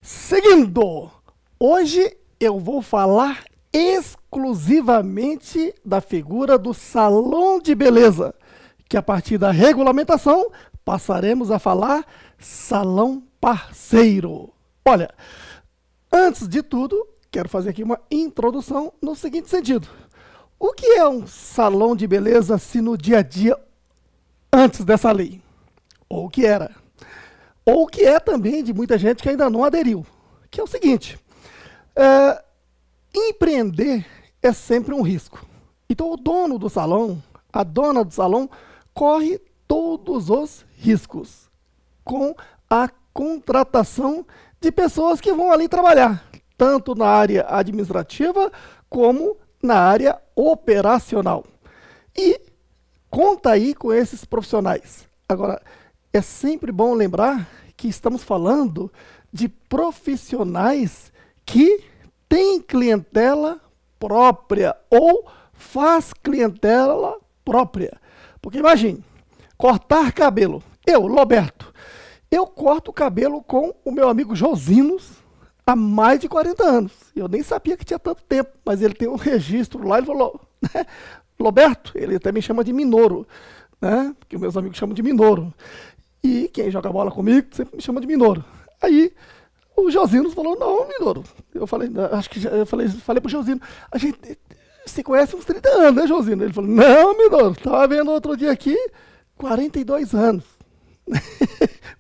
Seguindo, hoje eu vou falar exclusivamente da figura do salão de beleza, que a partir da regulamentação passaremos a falar salão parceiro. Olha, antes de tudo, quero fazer aqui uma introdução no seguinte sentido. O que é um salão de beleza se no dia a dia, antes dessa lei? Ou o que era? Ou o que é também de muita gente que ainda não aderiu, que é o seguinte, empreender é sempre um risco. Então o dono do salão, a dona do salão, corre todos os riscos com a contratação de pessoas que vão ali trabalhar, tanto na área administrativa como na área operacional. E conta aí com esses profissionais. Agora, é sempre bom lembrar que estamos falando de profissionais que têm clientela própria ou faz clientela própria. Porque imagine, cortar cabelo. Eu, Roberto, eu corto o cabelo com o meu amigo Josinos há mais de 40 anos. Eu nem sabia que tinha tanto tempo, mas ele tem um registro lá, ele falou, né? Roberto, ele até me chama de Minoro, né? Porque meus amigos chamam de Minoro. E quem joga bola comigo sempre me chama de Minoro. Aí o Josinos falou, não, Minoro. Eu falei, acho que eu falei pro Josino, a gente se conhece uns 30 anos, né, Josino? Ele falou, não, Minoro, estava vendo outro dia aqui, 42 anos.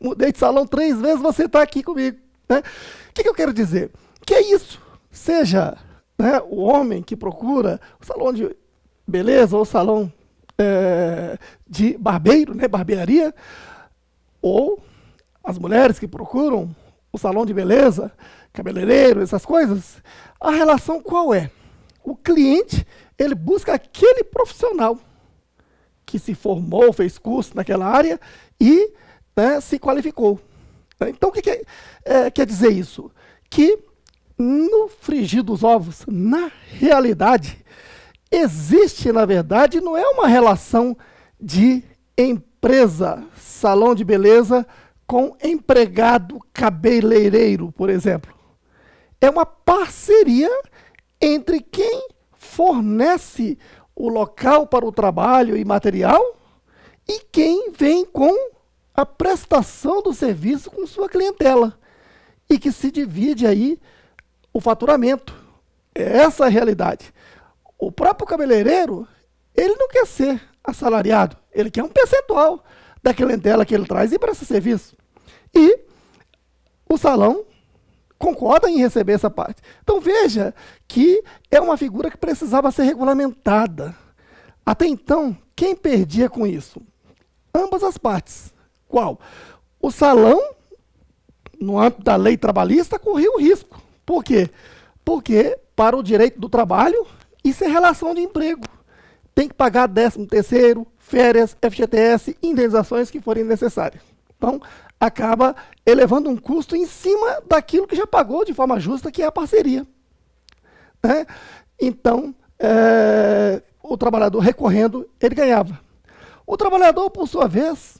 Mudei de salão 3 vezes, você está aqui comigo. Né? O que eu quero dizer? Que é isso. Seja, né, o homem que procura o salão de beleza ou o salão de barbeiro, né, barbearia, ou as mulheres que procuram o salão de beleza, cabeleireiro, essas coisas, a relação qual é? O cliente, ele busca aquele profissional que se formou, fez curso naquela área e, né, se qualificou. Então, o que quer dizer isso? Que no frigir dos ovos, na realidade, existe, na verdade, não é uma relação de empresa, salão de beleza, com empregado cabeleireiro, por exemplo. É uma parceria entre quem fornece o local para o trabalho e material e quem vem com a prestação do serviço com sua clientela e que se divide aí o faturamento. É essa a realidade. O próprio cabeleireiro, ele não quer ser assalariado, ele quer um percentual da clientela que ele traz e presta serviço. E o salão concorda em receber essa parte. Então veja que é uma figura que precisava ser regulamentada. Até então, quem perdia com isso? Ambas as partes. Qual? O salão, no âmbito da lei trabalhista, corria o risco. Por quê? Porque para o direito do trabalho, isso é relação de emprego. Tem que pagar 13º, férias, FGTS, indenizações que forem necessárias. Então, acaba elevando um custo em cima daquilo que já pagou de forma justa, que é a parceria. Né? Então, o trabalhador recorrendo, ele ganhava. O trabalhador, por sua vez,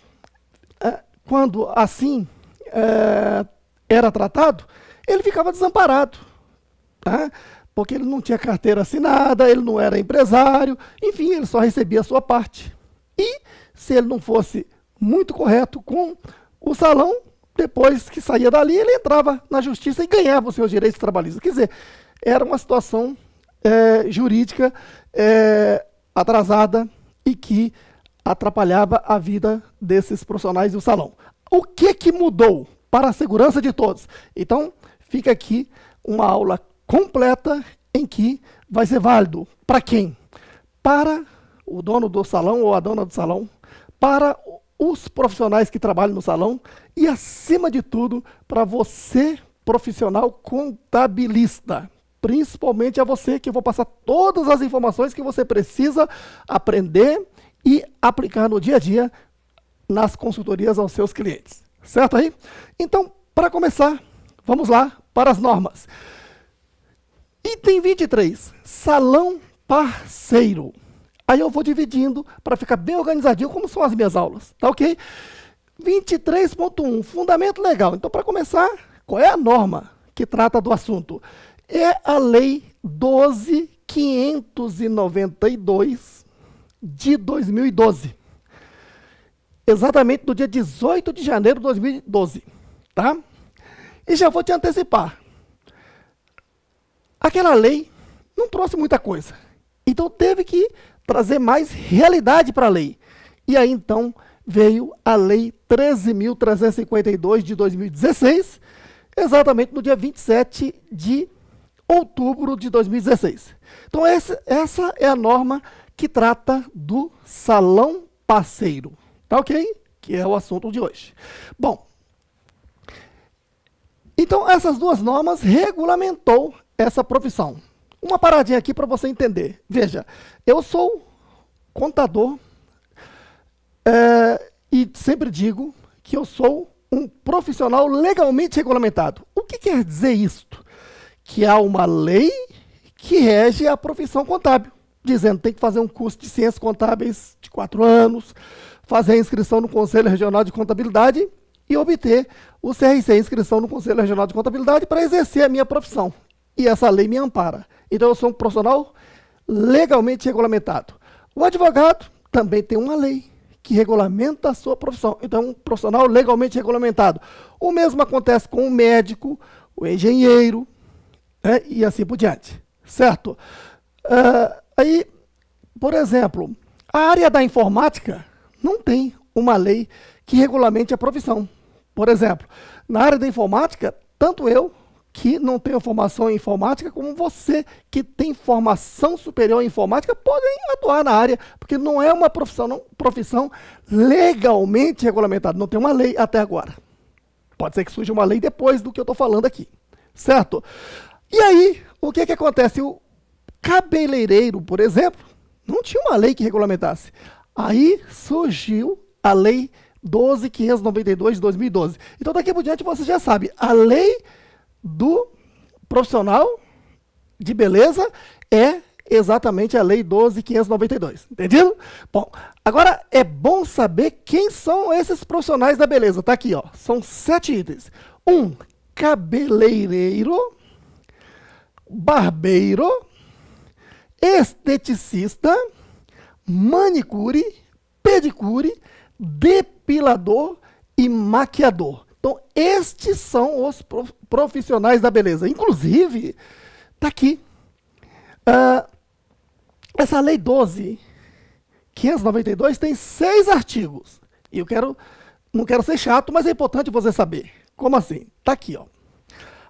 quando assim era tratado, ele ficava desamparado. Tá? Porque ele não tinha carteira assinada, ele não era empresário, enfim, ele só recebia a sua parte. E se ele não fosse muito correto com o salão, depois que saía dali, ele entrava na justiça e ganhava os seus direitos trabalhistas. Quer dizer, era uma situação jurídica atrasada e que atrapalhava a vida desses profissionais do salão. O que mudou para a segurança de todos? Então, fica aqui uma aula completa em que vai ser válido para quem? Para o dono do salão ou a dona do salão, para os profissionais que trabalham no salão e, acima de tudo, para você, profissional contabilista. Principalmente a você, que eu vou passar todas as informações que você precisa aprender e aplicar no dia a dia nas consultorias aos seus clientes. Certo aí? Então, para começar, vamos lá para as normas. Item 23, salão parceiro. Aí eu vou dividindo para ficar bem organizadinho, como são as minhas aulas, tá ok? 23.1, fundamento legal. Então, para começar, qual é a norma? que trata do assunto. É a Lei 12.592 de 2012. Exatamente no dia 18 de janeiro de 2012, tá? E já vou te antecipar. Aquela lei não trouxe muita coisa. Então teve que trazer mais realidade para a lei. E aí então veio a Lei 13.352 de 2016, exatamente no dia 27 de outubro de 2016. Então essa é a norma que trata do salão parceiro. Tá ok? Que é o assunto de hoje. Bom, então essas duas normas regulamentou essa profissão. Uma paradinha aqui para você entender. Veja, eu sou contador e sempre digo que eu sou um profissional legalmente regulamentado. O que quer dizer isto? Que há uma lei que rege a profissão contábil, dizendo que tem que fazer um curso de ciências contábeis de 4 anos, fazer a inscrição no Conselho Regional de Contabilidade e obter o CRC, inscrição no Conselho Regional de Contabilidade, para exercer a minha profissão. E essa lei me ampara. Então eu sou um profissional legalmente regulamentado. O advogado também tem uma lei que regulamenta a sua profissão. Então é um profissional legalmente regulamentado. O mesmo acontece com o médico, o engenheiro, né, e assim por diante. Certo? Aí, por exemplo, a área da informática não tem uma lei que regulamente a profissão. Por exemplo, na área da informática, tanto eu, que não tenho formação em informática, como você, que tem formação superior em informática, podem atuar na área, porque não é uma profissão legalmente regulamentada. Não tem uma lei até agora. Pode ser que surja uma lei depois do que eu estou falando aqui. Certo? E aí, o que acontece? O cabeleireiro, por exemplo, não tinha uma lei que regulamentasse. Aí surgiu a Lei 12.592 de 2012. Então, daqui por diante, você já sabe, a lei do profissional de beleza é exatamente a Lei 12.592. Entendido? Bom, agora é bom saber quem são esses profissionais da beleza. Tá aqui, ó. São 7 itens. 1, cabeleireiro, barbeiro, esteticista, manicure, pedicure, depilador e maquiador. Então, estes são os profissionais da beleza. Inclusive, está aqui, essa Lei 12.592 tem 6 artigos. E não quero ser chato, mas é importante você saber. Como assim? Está aqui, ó.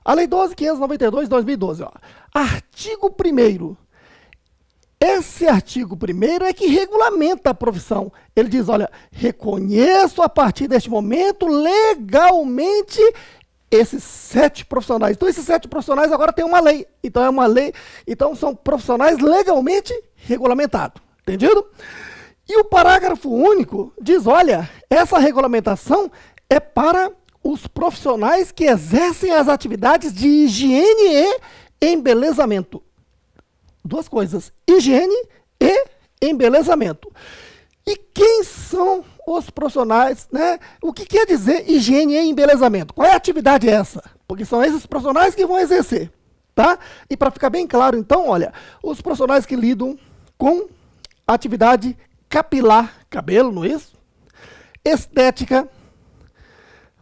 A Lei 12.592 de 2012, ó. Artigo 1º. Esse artigo 1º é que regulamenta a profissão. Ele diz, olha, reconheço a partir deste momento legalmente esses 7 profissionais. Então, esses 7 profissionais agora têm uma lei. Então, é uma lei. Então, são profissionais legalmente regulamentados. Entendido? E o parágrafo único diz, olha, essa regulamentação é para os profissionais que exercem as atividades de higiene e embelezamento. 2 coisas, higiene e embelezamento. E quem são os profissionais, né? O que quer dizer higiene e embelezamento? Qual é a atividade essa? Porque são esses profissionais que vão exercer, tá? E para ficar bem claro, então, olha, os profissionais que lidam com atividade capilar, cabelo, não é isso? Estética,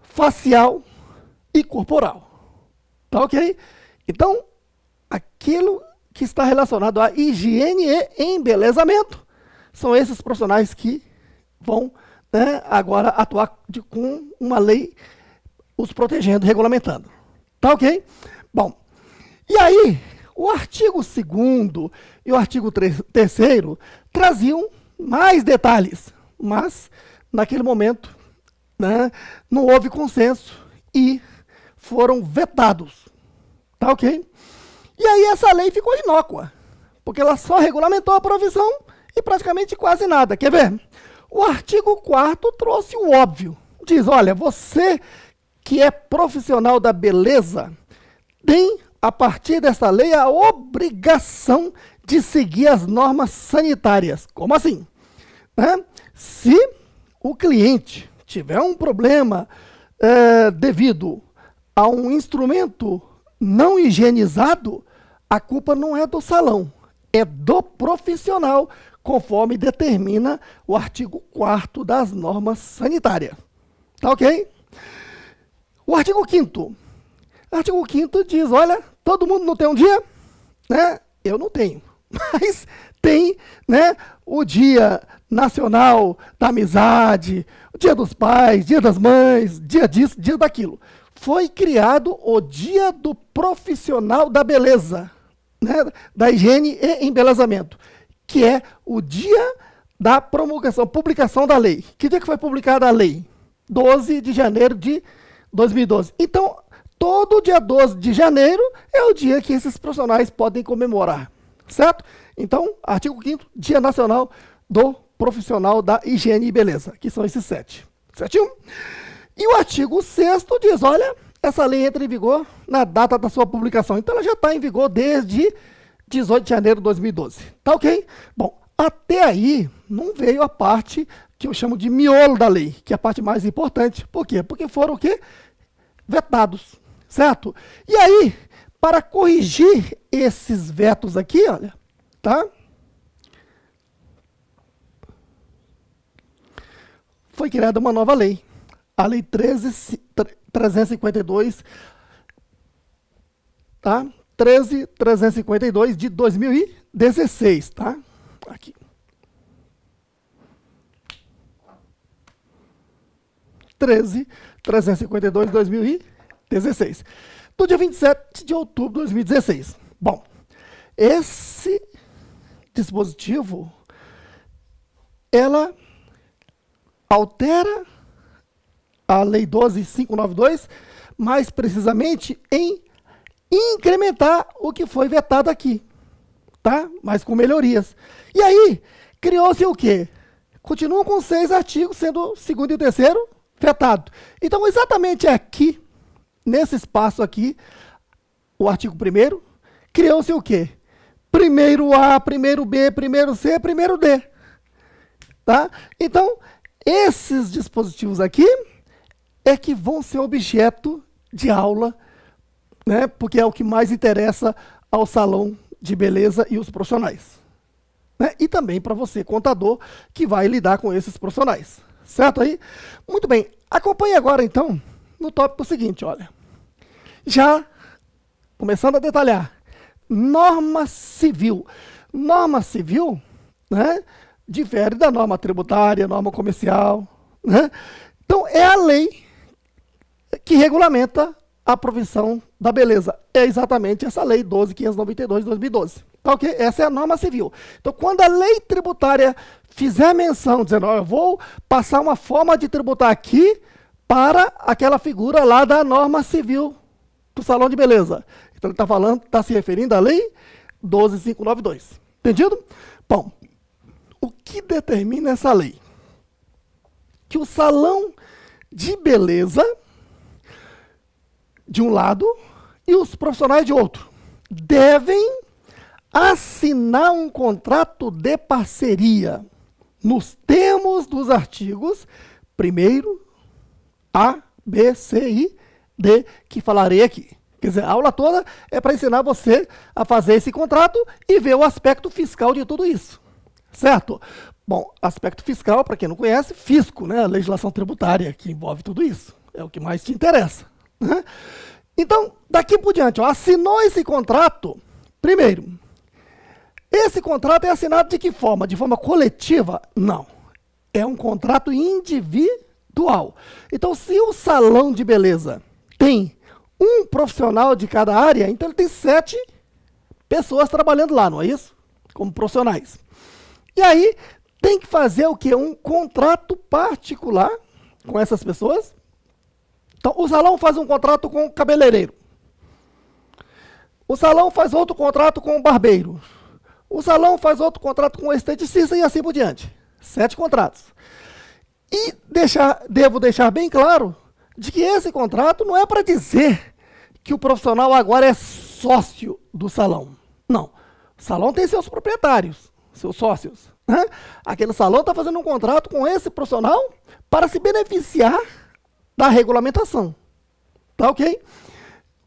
facial e corporal. Tá ok? Então, aquilo que está relacionado à higiene e embelezamento são esses profissionais que vão, né, agora atuar com uma lei os protegendo, regulamentando. Tá ok? Bom, e aí, o artigo 2º e o artigo 3º traziam mais detalhes, mas naquele momento, né, não houve consenso e foram vetados. Tá ok? E aí essa lei ficou inócua, porque ela só regulamentou a profissão e praticamente quase nada. Quer ver? O artigo 4º trouxe o óbvio. Diz, olha, você que é profissional da beleza tem, a partir dessa lei, a obrigação de seguir as normas sanitárias. Como assim? Né? Se o cliente tiver um problema devido a um instrumento não higienizado, a culpa não é do salão, é do profissional, conforme determina o artigo 4º das normas sanitárias. Tá ok? O artigo 5º. Artigo 5º diz, olha, todo mundo não tem um dia? Né? Eu não tenho. Mas tem, né, o Dia Nacional da Amizade, o Dia dos Pais, Dia das Mães, dia disso, dia daquilo. Foi criado o Dia do Profissional da Beleza, né, da higiene e embelezamento, que é o dia da promulgação, publicação da lei. Que dia que foi publicada a lei? 12 de janeiro de 2012. Então, todo dia 12 de janeiro é o dia que esses profissionais podem comemorar, certo? Então, artigo 5º, Dia Nacional do Profissional da Higiene e Beleza, que são esses 7. Certinho? E o artigo 6º diz, olha, essa lei entra em vigor na data da sua publicação. Então, ela já está em vigor desde 18 de janeiro de 2012. Tá ok? Bom, até aí não veio a parte que eu chamo de miolo da lei, que é a parte mais importante. Por quê? Porque foram o quê? Vetados, certo? E aí, para corrigir esses vetos aqui, olha, tá? Foi criada uma nova lei, a Lei 13.352, tá? 13.352 de 2016, tá? Aqui. 13.352 de 2016. Do dia 27 de outubro de 2016. Bom, esse dispositivo, ela altera a Lei 12.592, mais precisamente em incrementar o que foi vetado aqui, tá? Mas com melhorias. E aí, criou-se o quê? Continuam com 6 artigos, sendo o 2º e o 3º vetado. Então, exatamente aqui, nesse espaço aqui, o artigo 1º, criou-se o quê? Primeiro A, primeiro B, primeiro C, primeiro D. Tá? Então, esses dispositivos aqui é que vão ser objeto de aula, né? Porque é o que mais interessa ao salão de beleza e os profissionais. Né? E também para você, contador, que vai lidar com esses profissionais. Certo aí? Muito bem. Acompanhe agora, então, no tópico seguinte, olha. Já começando a detalhar. Norma civil. Norma civil, né, difere da norma tributária, norma comercial, né? Então, é a lei que regulamenta a profissão da beleza. É exatamente essa lei 12.592 de 2012. Tá, ok? Essa é a norma civil. Então, quando a lei tributária fizer menção, dizendo, ó, eu vou passar uma forma de tributar aqui para aquela figura lá da norma civil do salão de beleza. Então, ele está falando, está se referindo à lei 12.592. Entendido? Bom, o que determina essa lei? Que o salão de beleza, de um lado, e os profissionais de outro, devem assinar um contrato de parceria nos termos dos artigos 1º, A, B, C e D, que falarei aqui. Quer dizer, a aula toda é para ensinar você a fazer esse contrato e ver o aspecto fiscal de tudo isso. Certo? Bom, aspecto fiscal, para quem não conhece, fisco, né? A legislação tributária que envolve tudo isso. É o que mais te interessa. Né? Então, daqui por diante, ó, assinou esse contrato, primeiro, esse contrato é assinado de que forma? De forma coletiva? Não. É um contrato individual. Então, se o salão de beleza tem um profissional de cada área, então ele tem 7 pessoas trabalhando lá, não é isso? Como profissionais. E aí, tem que fazer o quê? Um contrato particular com essas pessoas. Então, o salão faz um contrato com o cabeleireiro. O salão faz outro contrato com o barbeiro. O salão faz outro contrato com o esteticista e assim por diante. 7 contratos. E devo deixar bem claro de que esse contrato não é para dizer que o profissional agora é sócio do salão. Não. O salão tem seus proprietários, seus sócios. Né? Aquele salão está fazendo um contrato com esse profissional para se beneficiar da regulamentação. Tá ok?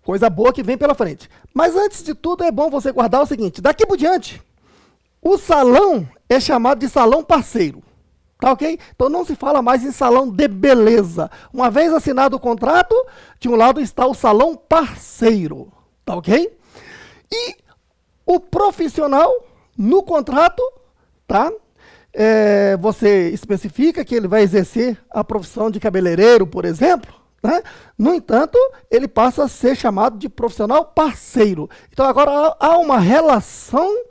Coisa boa que vem pela frente. Mas antes de tudo é bom você guardar o seguinte, daqui por diante, o salão é chamado de salão parceiro. Tá ok? Então não se fala mais em salão de beleza. Uma vez assinado o contrato, de um lado está o salão parceiro. Tá ok? E o profissional, no contrato, tá? Você especifica que ele vai exercer a profissão de cabeleireiro, por exemplo, né? No entanto, ele passa a ser chamado de profissional parceiro. Então agora há uma relação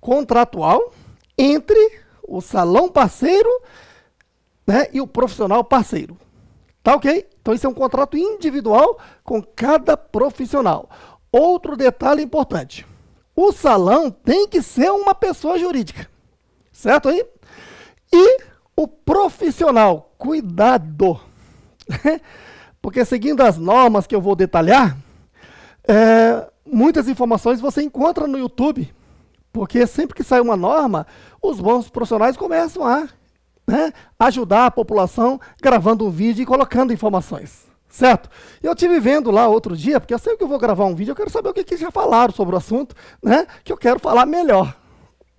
contratual entre o salão parceiro, né, e o profissional parceiro. Tá ok? Então isso é um contrato individual com cada profissional. Outro detalhe importante. O salão tem que ser uma pessoa jurídica. Certo aí? E o profissional, cuidado. Porque seguindo as normas que eu vou detalhar, muitas informações você encontra no YouTube. Porque sempre que sai uma norma, os bons profissionais começam a ajudar a população gravando um vídeo e colocando informações. Certo? Eu estive vendo lá outro dia, porque eu sei que eu vou gravar um vídeo, eu quero saber o que já falaram sobre o assunto, né? Que eu quero falar melhor.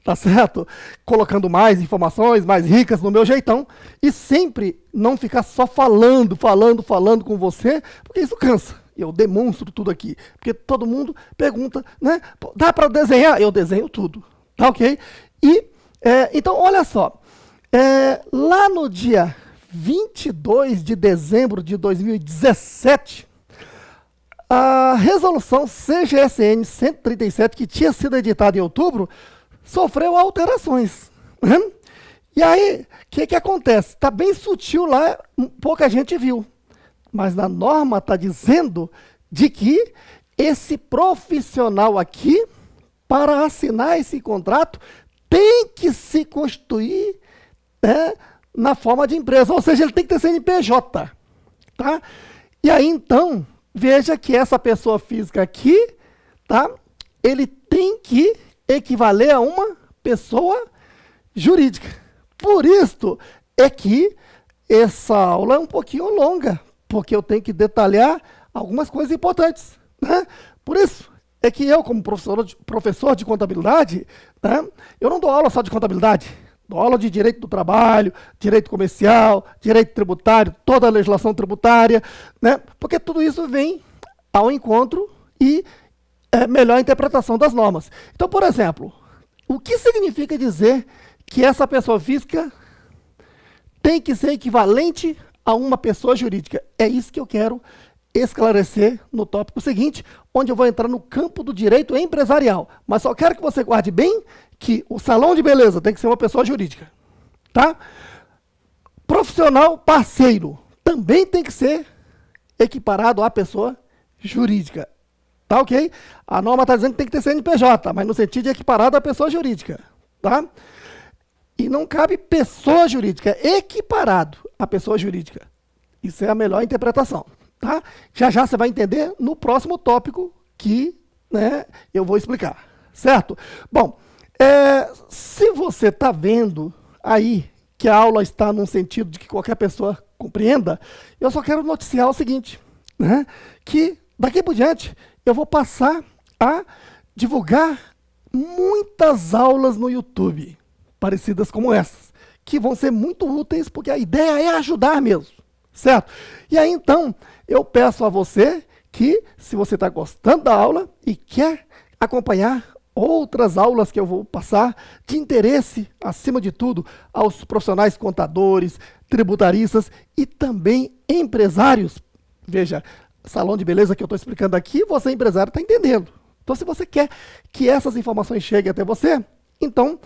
Tá certo? Colocando mais informações, mais ricas no meu jeitão. E sempre não ficar só falando com você, porque isso cansa. Eu demonstro tudo aqui. Porque todo mundo pergunta, né? Dá para desenhar? Eu desenho tudo. Tá ok? E, então, olha só. Lá no dia 22 de dezembro de 2017, a resolução CGSN 137, que tinha sido editada em outubro, sofreu alterações. E aí, o que acontece? Está bem sutil lá, pouca gente viu. Mas na norma está dizendo de que esse profissional aqui, para assinar esse contrato, tem que se constituir na forma de empresa. Ou seja, ele tem que ter CNPJ. Tá? E aí, então, veja que essa pessoa física aqui, tá? Ele tem que equivaler a uma pessoa jurídica. Por isso é que essa aula é um pouquinho longa, porque eu tenho que detalhar algumas coisas importantes, né? Por isso é que eu, como professor de contabilidade, né, eu não dou aula só de contabilidade, dou aula de direito do trabalho, direito comercial, direito tributário, toda a legislação tributária, né? Porque tudo isso vem ao encontro e melhor interpretação das normas. Então, por exemplo, o que significa dizer que essa pessoa física tem que ser equivalente a uma pessoa jurídica? É isso que eu quero esclarecer no tópico seguinte, onde eu vou entrar no campo do direito empresarial. Mas só quero que você guarde bem que o salão de beleza tem que ser uma pessoa jurídica. Tá? Profissional parceiro também tem que ser equiparado à pessoa jurídica. Tá ok? A norma está dizendo que tem que ter CNPJ, mas no sentido de equiparado à pessoa jurídica. Tá? E não cabe pessoa jurídica, equiparado à pessoa jurídica. Isso é a melhor interpretação. Tá? Já já você vai entender no próximo tópico que, né, eu vou explicar. Certo? Bom, se você está vendo aí que a aula está num sentido de que qualquer pessoa compreenda, eu só quero noticiar o seguinte, né, que daqui por diante eu vou passar a divulgar muitas aulas no YouTube, parecidas como essas, que vão ser muito úteis, porque a ideia é ajudar mesmo, certo? E aí, então, eu peço a você que, se você está gostando da aula e quer acompanhar outras aulas que eu vou passar, de interesse, acima de tudo, aos profissionais contadores, tributaristas e também empresários. Veja, salão de beleza que eu estou explicando aqui, você empresário está entendendo. Então, se você quer que essas informações cheguem até você, então,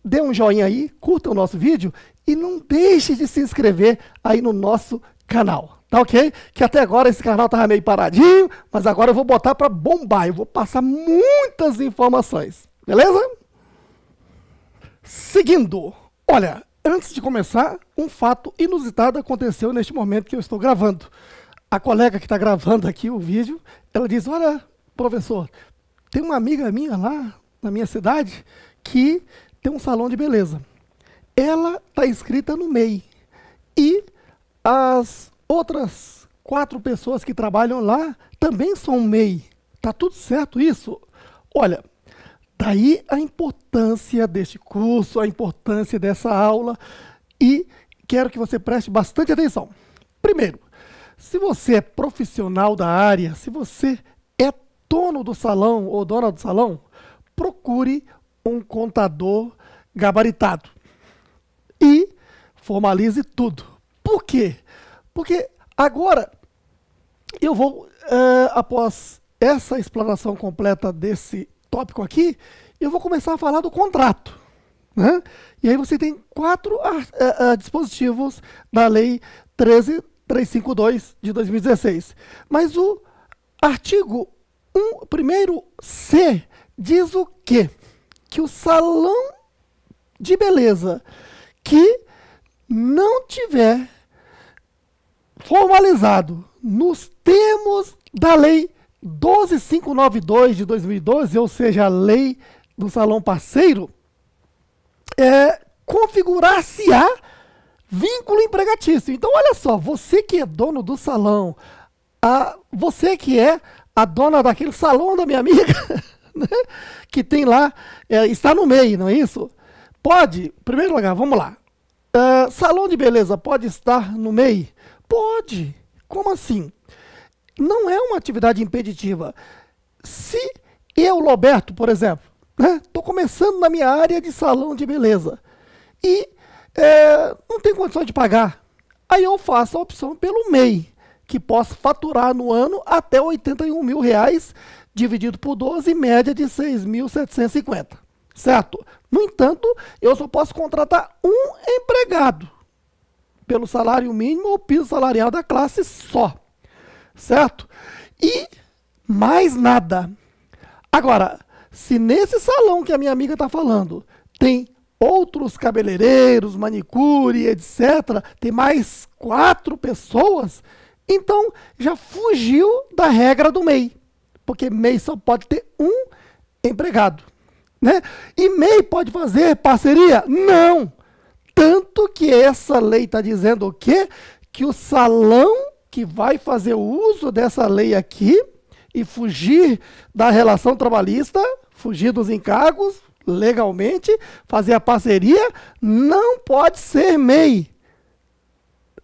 dê um joinha aí, curta o nosso vídeo e não deixe de se inscrever aí no nosso canal. Tá ok? Que até agora esse canal estava meio paradinho, mas agora eu vou botar para bombar. Eu vou passar muitas informações. Beleza? Seguindo. Olha, antes de começar, um fato inusitado aconteceu neste momento que eu estou gravando. A colega que está gravando aqui o vídeo, ela diz, olha, professor, tem uma amiga minha lá na minha cidade que tem um salão de beleza. Ela está inscrita no MEI. E as outras 4 pessoas que trabalham lá também são MEI. Tá tudo certo isso? Olha, daí a importância deste curso, a importância dessa aula, e quero que você preste bastante atenção. Primeiro, se você é profissional da área, se você é dono do salão ou dona do salão, procure um contador gabaritado e formalize tudo. Por quê? Porque agora eu vou, após essa explanação completa desse tópico aqui, eu vou começar a falar do contrato, né? E aí você tem 4 dispositivos da Lei 13.352 de 2016. Mas o artigo 1º C diz o quê? Que o salão de beleza que não tiver formalizado nos termos da Lei 12.592 de 2012, ou seja, a Lei do Salão Parceiro, configurar-se-á vínculo empregatício. Então, olha só, você que é dono do salão, você que é a dona daquele salão da minha amiga, né, que tem lá, está no MEI, não é isso? Pode, em primeiro lugar, vamos lá. Salão de beleza pode estar no MEI? Pode. Como assim? Não é uma atividade impeditiva. Se eu, Roberto, por exemplo, estou começando na minha área de salão de beleza e não tenho condições de pagar, aí eu faço a opção pelo MEI, que posso faturar no ano até R$81 mil, dividido por 12, média de 6.750, certo? No entanto, eu só posso contratar um empregado pelo salário mínimo ou piso salarial da classe só, certo? E mais nada. Agora, se nesse salão que a minha amiga está falando tem outros cabeleireiros, manicure, etc., tem mais 4 pessoas, então já fugiu da regra do MEI, porque MEI só pode ter um empregado, né? E MEI pode fazer parceria? Não! Tanto que essa lei está dizendo o quê? Que o salão que vai fazer uso dessa lei aqui e fugir da relação trabalhista, fugir dos encargos, legalmente, fazer a parceria, não pode ser MEI.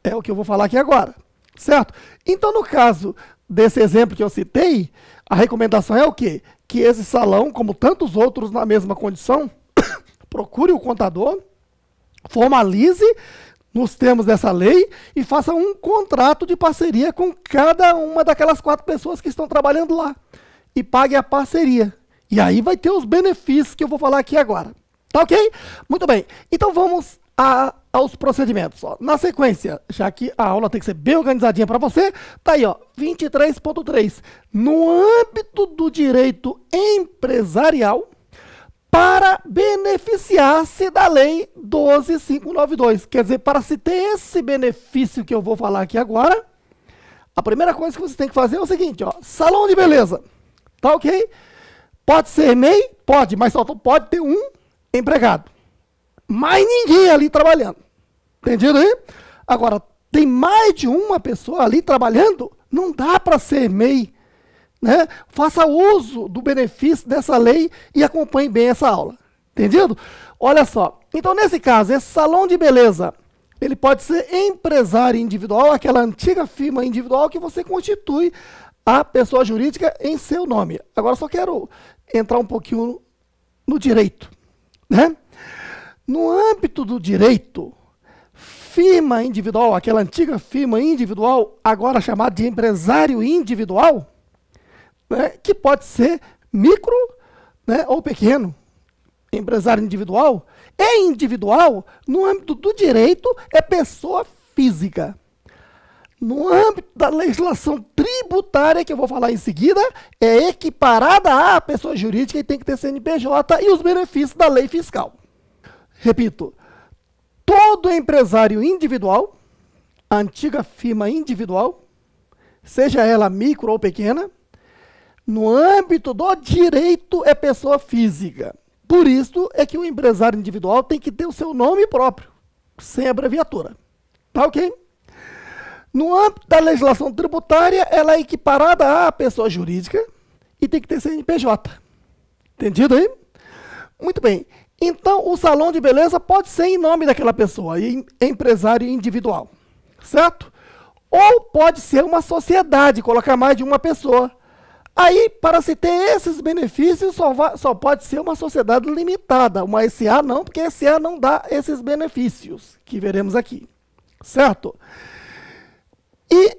É o que eu vou falar aqui agora, certo? Então, no caso desse exemplo que eu citei, a recomendação é o quê? Que esse salão, como tantos outros na mesma condição, procure o contador, formalize nos termos dessa lei e faça um contrato de parceria com cada uma daquelas 4 pessoas que estão trabalhando lá e pague a parceria. E aí vai ter os benefícios que eu vou falar aqui agora. Tá ok? Muito bem. Então vamos aos procedimentos. Ó. Na sequência, já que a aula tem que ser bem organizadinha para você, tá aí, ó, 23.3. No âmbito do direito empresarial, para beneficiar-se da Lei 12.592. Quer dizer, para se ter esse benefício que eu vou falar aqui agora, a primeira coisa que você tem que fazer é o seguinte, ó, salão de beleza, tá ok? Pode ser MEI? Pode, mas só pode ter um empregado. Mais ninguém ali trabalhando. Entendido aí? Agora, tem mais de uma pessoa ali trabalhando, não dá para ser MEI. Né? Faça uso do benefício dessa lei e acompanhe bem essa aula. Entendido? Olha só. Então, nesse caso, esse salão de beleza, ele pode ser empresário individual, aquela antiga firma individual que você constitui a pessoa jurídica em seu nome. Agora, só quero entrar um pouquinho no direito, né? No âmbito do direito, firma individual, aquela antiga firma individual, agora chamada de empresário individual, né, que pode ser micro, né, ou pequeno, empresário individual, é individual, no âmbito do direito, é pessoa física. No âmbito da legislação tributária, que eu vou falar em seguida, é equiparada à pessoa jurídica e tem que ter CNPJ e os benefícios da lei fiscal. Repito, todo empresário individual, a antiga firma individual, seja ela micro ou pequena, no âmbito do direito é pessoa física. Por isso é que o empresário individual tem que ter o seu nome próprio, sem abreviatura. Tá ok? No âmbito da legislação tributária, ela é equiparada à pessoa jurídica e tem que ter CNPJ. Entendido aí? Muito bem. Então, o salão de beleza pode ser em nome daquela pessoa, empresário individual, certo? Ou pode ser uma sociedade, colocar mais de uma pessoa. Aí, para se ter esses benefícios, só pode ser uma sociedade limitada. Uma SA não, porque a SA não dá esses benefícios, que veremos aqui, certo? E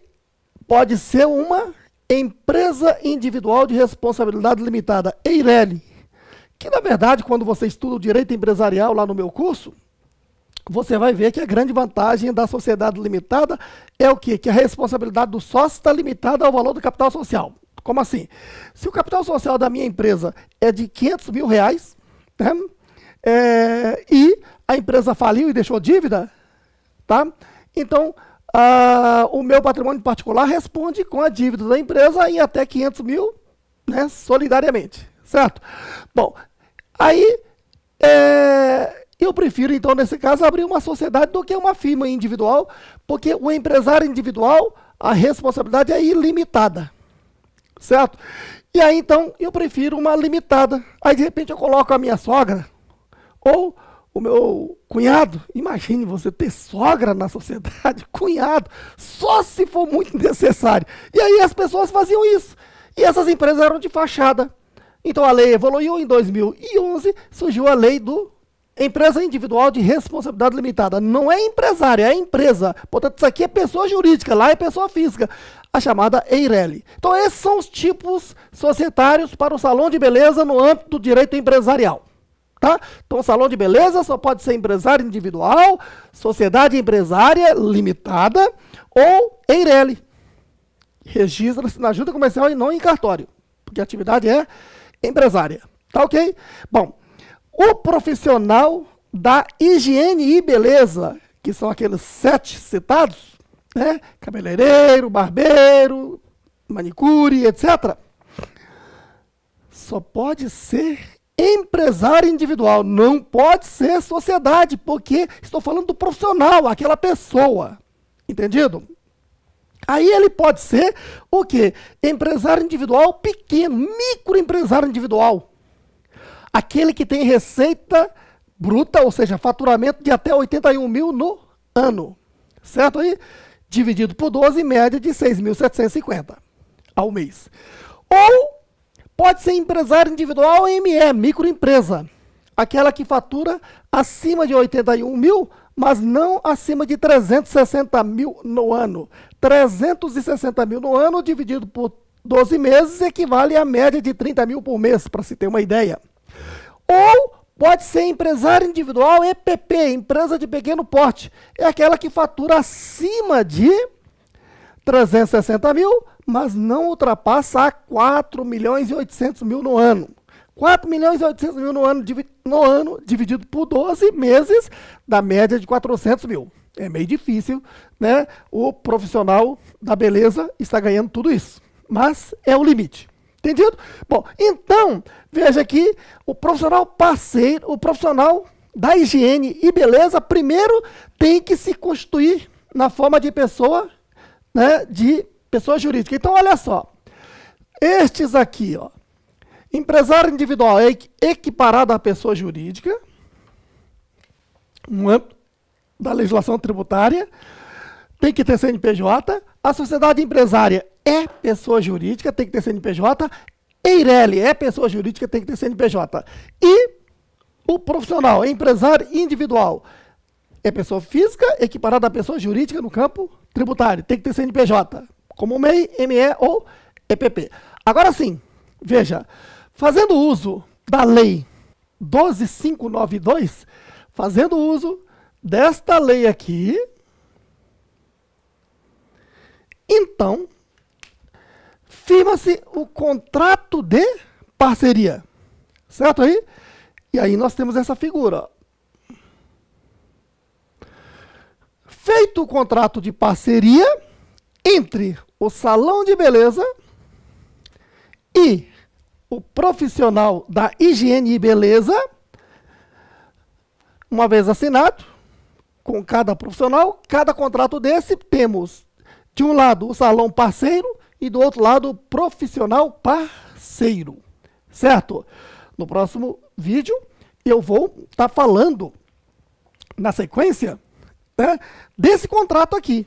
pode ser uma empresa individual de responsabilidade limitada, EIRELI, que, na verdade, quando você estuda o direito empresarial lá no meu curso, você vai ver que a grande vantagem da sociedade limitada é o quê? Que a responsabilidade do sócio está limitada ao valor do capital social. Como assim? Se o capital social da minha empresa é de R$500 mil, né, e a empresa faliu e deixou dívida, tá? Então, o meu patrimônio particular responde com a dívida da empresa em até 500 mil, né, solidariamente, certo? Bom, aí eu prefiro, então, nesse caso, abrir uma sociedade do que uma firma individual, porque o empresário individual, a responsabilidade é ilimitada, certo? E aí, então, eu prefiro uma limitada. Aí, de repente, eu coloco a minha sogra, ou o meu cunhado. Imagine você ter sogra na sociedade, cunhado, só se for muito necessário. E aí as pessoas faziam isso. E essas empresas eram de fachada. Então a lei evoluiu. Em 2011 surgiu a lei do empresa individual de responsabilidade limitada. Não é empresária, é empresa. Portanto, isso aqui é pessoa jurídica, lá é pessoa física, a chamada EIRELI. Então esses são os tipos societários para o salão de beleza no âmbito do direito empresarial. Tá? Então, o salão de beleza só pode ser empresário individual, sociedade empresária limitada ou EIRELI. Registra-se na junta comercial e não em cartório, porque a atividade é empresária. Tá ok? Bom, o profissional da higiene e beleza, que são aqueles 7 citados, né? Cabeleireiro, barbeiro, manicure, etc., só pode ser empresário individual, não pode ser sociedade, porque estou falando do profissional, aquela pessoa, entendido? Aí ele pode ser o quê? Empresário individual pequeno, microempresário individual, aquele que tem receita bruta, ou seja, faturamento de até 81 mil no ano, certo aí? Dividido por 12, média de 6.750 ao mês. Ou pode ser empresário individual ME, microempresa, aquela que fatura acima de 81 mil, mas não acima de 360 mil no ano. 360 mil no ano dividido por 12 meses equivale a média de 30 mil por mês, para se ter uma ideia. Ou pode ser empresário individual EPP, empresa de pequeno porte, é aquela que fatura acima de 360 mil, mas não ultrapassa a 4 milhões e 800 mil no ano. 4 milhões e 800 mil no ano, dividido por 12 meses, dá média de 400 mil. É meio difícil, né? O profissional da beleza está ganhando tudo isso, mas é o limite. Entendido? Bom, então, veja aqui, o profissional parceiro, o profissional da higiene e beleza, primeiro tem que se constituir na forma de pessoa, né, de pessoa jurídica. Então, olha só, estes aqui, ó, empresário individual é equiparado à pessoa jurídica, no âmbito da legislação tributária, tem que ter CNPJ, a sociedade empresária é pessoa jurídica, tem que ter CNPJ, EIRELI é pessoa jurídica, tem que ter CNPJ. E o profissional, empresário individual, é pessoa física equiparada à pessoa jurídica no campo tributário, tem que ter CNPJ, como MEI, ME ou EPP. Agora sim, veja, fazendo uso da lei 12.592, fazendo uso desta lei aqui, então, firma-se o contrato de parceria, certo aí? E aí nós temos essa figura. Feito o contrato de parceria entre o salão de beleza e o profissional da higiene e beleza, uma vez assinado, com cada profissional, cada contrato desse temos De um lado, o salão parceiro e do outro lado, o profissional parceiro, certo? No próximo vídeo, eu vou estar falando, na sequência, né, desse contrato aqui,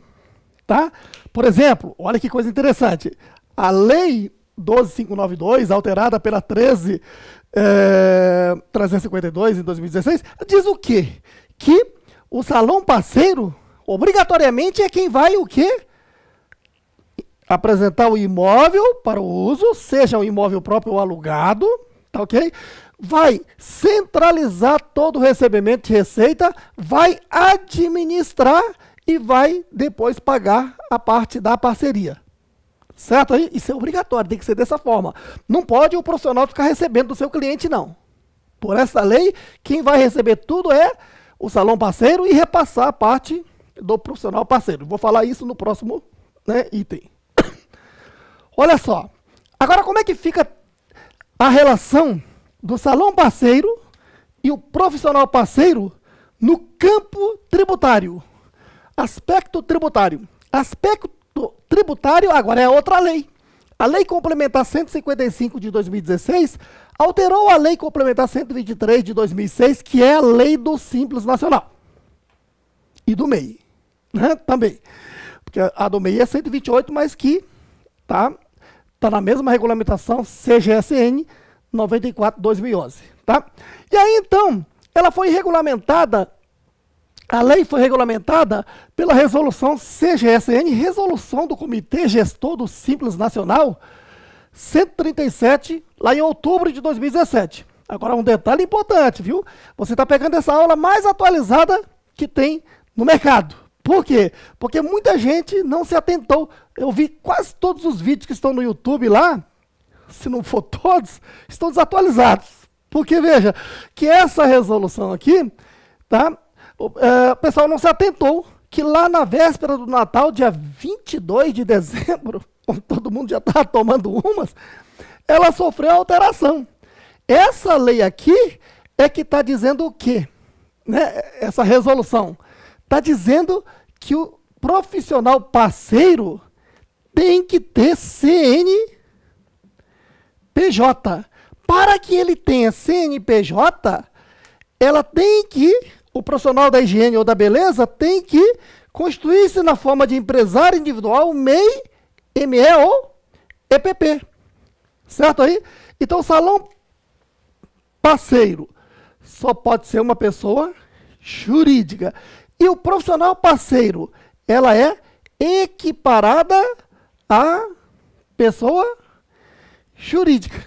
tá? Por exemplo, olha que coisa interessante. A Lei 12.592, alterada pela 13.352 em 2016, diz o quê? Que o salão parceiro, obrigatoriamente, é quem vai o quê? Apresentar o imóvel para o uso, seja um imóvel próprio ou alugado, tá ok? Vai centralizar todo o recebimento de receita, vai administrar e vai depois pagar a parte da parceria. Certo aí? Isso é obrigatório, tem que ser dessa forma. Não pode o profissional ficar recebendo do seu cliente, não. Por essa lei, quem vai receber tudo é o salão parceiro e repassar a parte do profissional parceiro. Vou falar isso no próximo, né, item. Olha só. Agora, como é que fica a relação do salão parceiro e o profissional parceiro no campo tributário? Aspecto tributário. Aspecto tributário agora é outra lei. A Lei Complementar 155 de 2016 alterou a Lei Complementar 123 de 2006, que é a Lei do Simples Nacional. E do MEI, né, também. Porque a do MEI é 128, mas que tá na mesma regulamentação CGSN 94/2011, tá? E aí, então, ela foi regulamentada, a lei foi regulamentada pela resolução CGSN, resolução do Comitê Gestor do Simples Nacional, 137, lá em outubro de 2017. Agora, um detalhe importante, viu? Você está pegando essa aula mais atualizada que tem no mercado. Por quê? Porque muita gente não se atentou. Eu vi quase todos os vídeos que estão no YouTube lá, se não for todos, estão desatualizados. Porque, veja, que essa resolução aqui, tá? O pessoal não se atentou que lá na véspera do Natal, dia 22 de dezembro, quando todo mundo já estava tomando umas, ela sofreu alteração. Essa lei aqui é que está dizendo o quê? Né? Essa resolução está dizendo que o profissional parceiro tem que ter CNPJ. Para que ele tenha CNPJ, o profissional da higiene ou da beleza tem que constituir-se na forma de empresário individual, MEI, ME ou EPP. Certo aí? Então, o salão parceiro só pode ser uma pessoa jurídica. E o profissional parceiro, ela é equiparada à pessoa jurídica.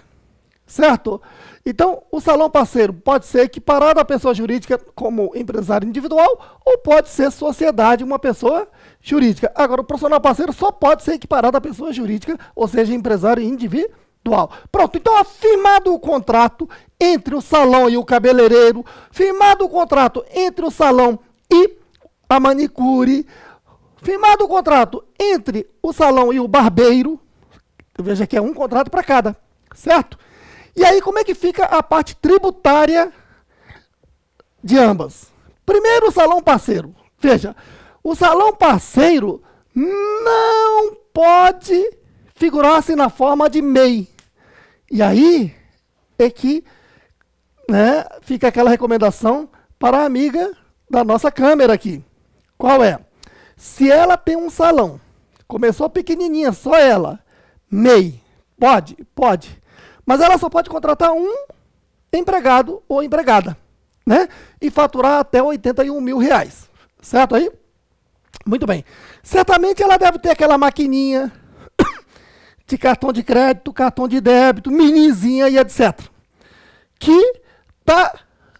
Certo? Então, o salão parceiro pode ser equiparado à pessoa jurídica como empresário individual ou pode ser sociedade, uma pessoa jurídica. Agora, o profissional parceiro só pode ser equiparado à pessoa jurídica, ou seja, empresário individual. Pronto, então, firmado o contrato entre o salão e o cabeleireiro, firmado o contrato entre o salão e a manicure, firmado o contrato entre o salão e o barbeiro, veja que é um contrato para cada, certo? E aí, como é que fica a parte tributária de ambas? Primeiro, o salão parceiro. Veja, o salão parceiro não pode figurar-se na forma de MEI. E aí é que, né, fica aquela recomendação para a amiga da nossa câmera aqui. Qual é? Se ela tem um salão, começou pequenininha, só ela, MEI, pode. Mas ela só pode contratar um empregado ou empregada, né? E faturar até R$81 mil, certo aí? Muito bem. Certamente ela deve ter aquela maquininha de cartão de crédito, cartão de débito, minizinha e etc. Que está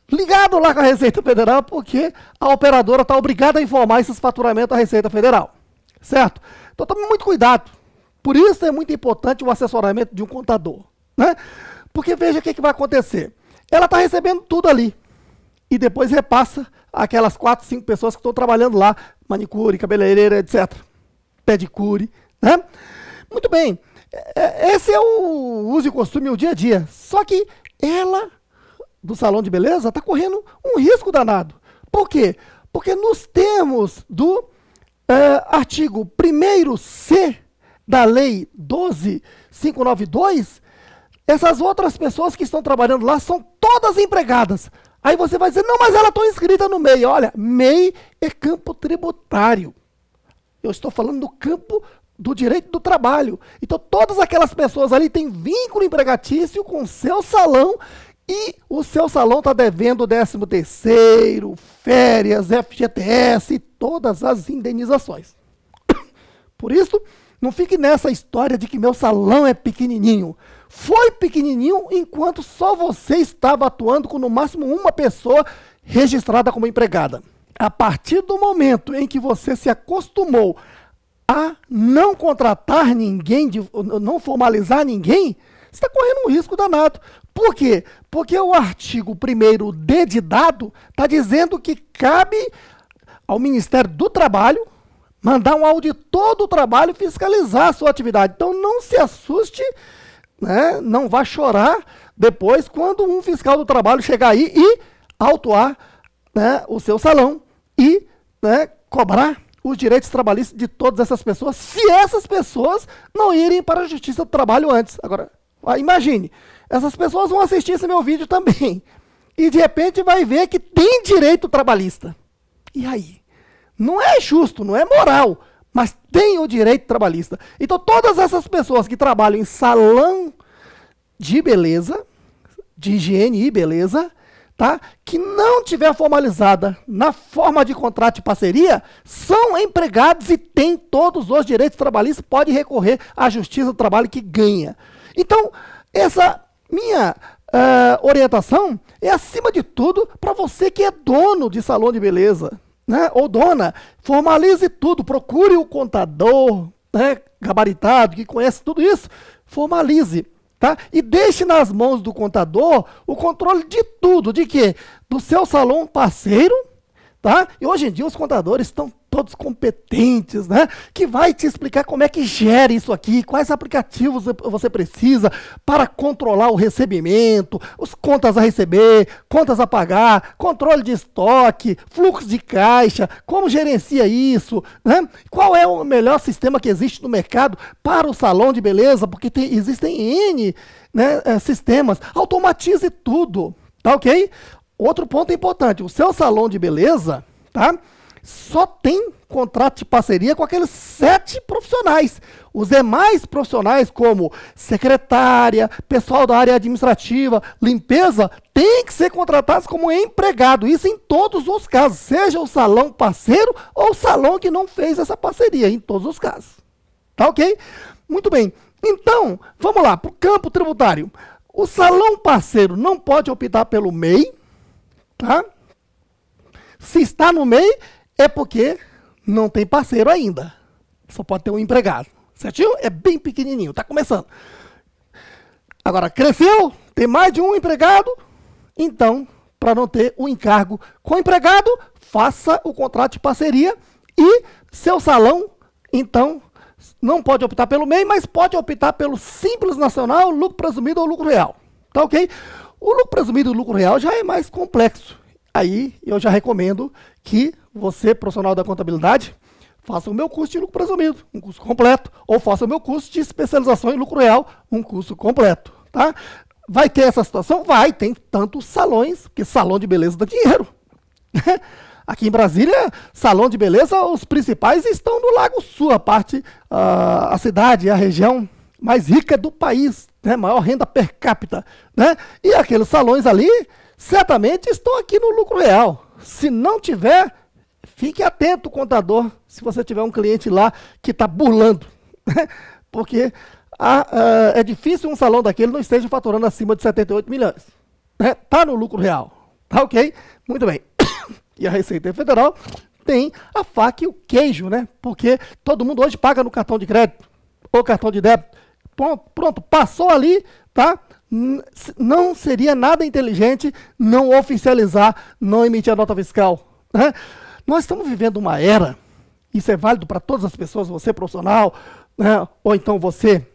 ligado lá com a Receita Federal, porque a operadora está obrigada a informar esses faturamentos à Receita Federal, certo? Então tome muito cuidado. Por isso é muito importante o assessoramento de um contador. Né? Porque veja o que vai acontecer. Ela está recebendo tudo ali. E depois repassa aquelas 4, 5 pessoas que estão trabalhando lá. Manicure, cabeleireira, etc. Pedicure. Né? Muito bem. Esse é o uso e costume, o dia a dia. Só que ela, do salão de beleza, está correndo um risco danado. Por quê? Porque nos termos do artigo 1º-C da Lei 12.592, essas outras pessoas que estão trabalhando lá são todas empregadas. Aí você vai dizer, não, mas ela está inscrita no MEI. Olha, MEI é campo tributário. Eu estou falando do campo do direito do trabalho. Então, todas aquelas pessoas ali têm vínculo empregatício com o seu salão e o seu salão está devendo 13º, férias, FGTS e todas as indenizações. Por isso, não fique nessa história de que meu salão é pequenininho. Foi pequenininho enquanto só você estava atuando com no máximo uma pessoa registrada como empregada. A partir do momento em que você se acostumou a não contratar ninguém, não formalizar ninguém, você está correndo um risco danado. Por quê? Porque o artigo 1º-D de dado está dizendo que cabe ao Ministério do Trabalho mandar um auditor do trabalho fiscalizar a sua atividade. Então não se assuste, né? Não vá chorar depois quando um fiscal do trabalho chegar aí e autuar, né, o seu salão e, né, cobrar os direitos trabalhistas de todas essas pessoas, se essas pessoas não irem para a Justiça do Trabalho antes. Agora, imagine, essas pessoas vão assistir esse meu vídeo também e de repente vai ver que tem direito trabalhista. E aí? Não é justo, não é moral, mas tem o direito trabalhista. Então, todas essas pessoas que trabalham em salão de beleza, de higiene e beleza, tá, que não tiver formalizada na forma de contrato de parceria, são empregados e têm todos os direitos trabalhistas, pode recorrer à Justiça do Trabalho que ganha. Então, essa minha orientação é, acima de tudo, para você que é dono de salão de beleza, né, ou dona, formalize tudo, procure o contador, né, gabaritado, que conhece tudo isso, formalize, tá? E deixe nas mãos do contador o controle de tudo, de quê? Do seu salão parceiro, tá? E hoje em dia os contadores estão todos competentes, né? Que vai te explicar como é que gera isso aqui, quais aplicativos você precisa para controlar o recebimento, os contas a receber, contas a pagar, controle de estoque, fluxo de caixa, como gerencia isso, né? Qual é o melhor sistema que existe no mercado para o salão de beleza, porque existem N, né, sistemas, automatize tudo, tá ok? Outro ponto importante, o seu salão de beleza, tá? Só tem contrato de parceria com aqueles 7 profissionais. Os demais profissionais, como secretária, pessoal da área administrativa, limpeza, tem que ser contratados como empregado. Isso em todos os casos, seja o salão parceiro ou o salão que não fez essa parceria, em todos os casos. Tá ok? Muito bem. Então, vamos lá, para o campo tributário. O salão parceiro não pode optar pelo MEI, tá? Se está no MEI, é porque não tem parceiro ainda. Só pode ter um empregado. Certinho? É bem pequenininho, está começando. Agora, cresceu, tem mais de um empregado, então, para não ter um encargo com o empregado, faça o contrato de parceria e seu salão, então, não pode optar pelo MEI, mas pode optar pelo Simples Nacional, lucro presumido ou lucro real. Tá ok? O lucro presumido e o lucro real já é mais complexo. Aí eu já recomendo que você, profissional da contabilidade, faça o meu curso de lucro presumido, um curso completo, ou faça o meu curso de especialização em lucro real, um curso completo, tá? Vai ter essa situação? Vai, tem tantos salões, porque salão de beleza dá dinheiro. Aqui em Brasília, salão de beleza, os principais estão no Lago Sul, a cidade, a região mais rica do país, né? Maior renda per capita, né? E aqueles salões ali, certamente estão aqui no lucro real. Se não tiver, fique atento, contador, se você tiver um cliente lá que está burlando, porque é difícil um salão daquele não esteja faturando acima de 78 milhões. Está no lucro real, tá ok? Muito bem. E a Receita Federal tem a faca e o queijo, né? Porque todo mundo hoje paga no cartão de crédito ou cartão de débito. Pronto, passou ali, tá? Não seria nada inteligente não oficializar, não emitir a nota fiscal, né? Nós estamos vivendo uma era, isso é válido para todas as pessoas, você profissional, né, ou então você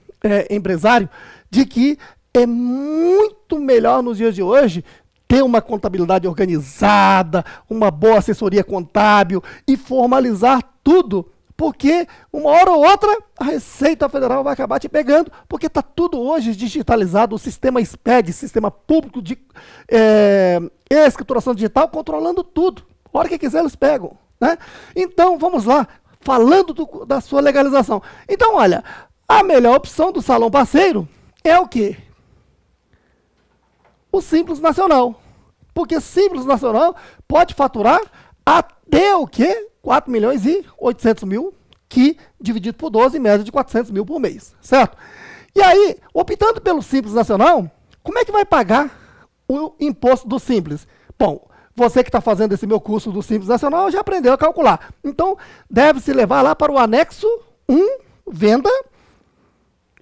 empresário, de que é muito melhor nos dias de hoje ter uma contabilidade organizada, uma boa assessoria contábil e formalizar tudo porque uma hora ou outra a Receita Federal vai acabar te pegando, porque está tudo hoje digitalizado, o sistema SPED, sistema público de escrituração digital, controlando tudo. A hora que quiser eles pegam, né? Então, vamos lá, falando da sua legalização. Então, olha, a melhor opção do salão parceiro é o quê? O Simples Nacional. Porque Simples Nacional pode faturar até o quê? 4.800.000, que dividido por 12, em média de 400 mil por mês, certo? E aí, optando pelo Simples Nacional, como é que vai pagar o imposto do Simples? Bom, você que está fazendo esse meu curso do Simples Nacional já aprendeu a calcular. Então, deve-se levar lá para o anexo 1, venda,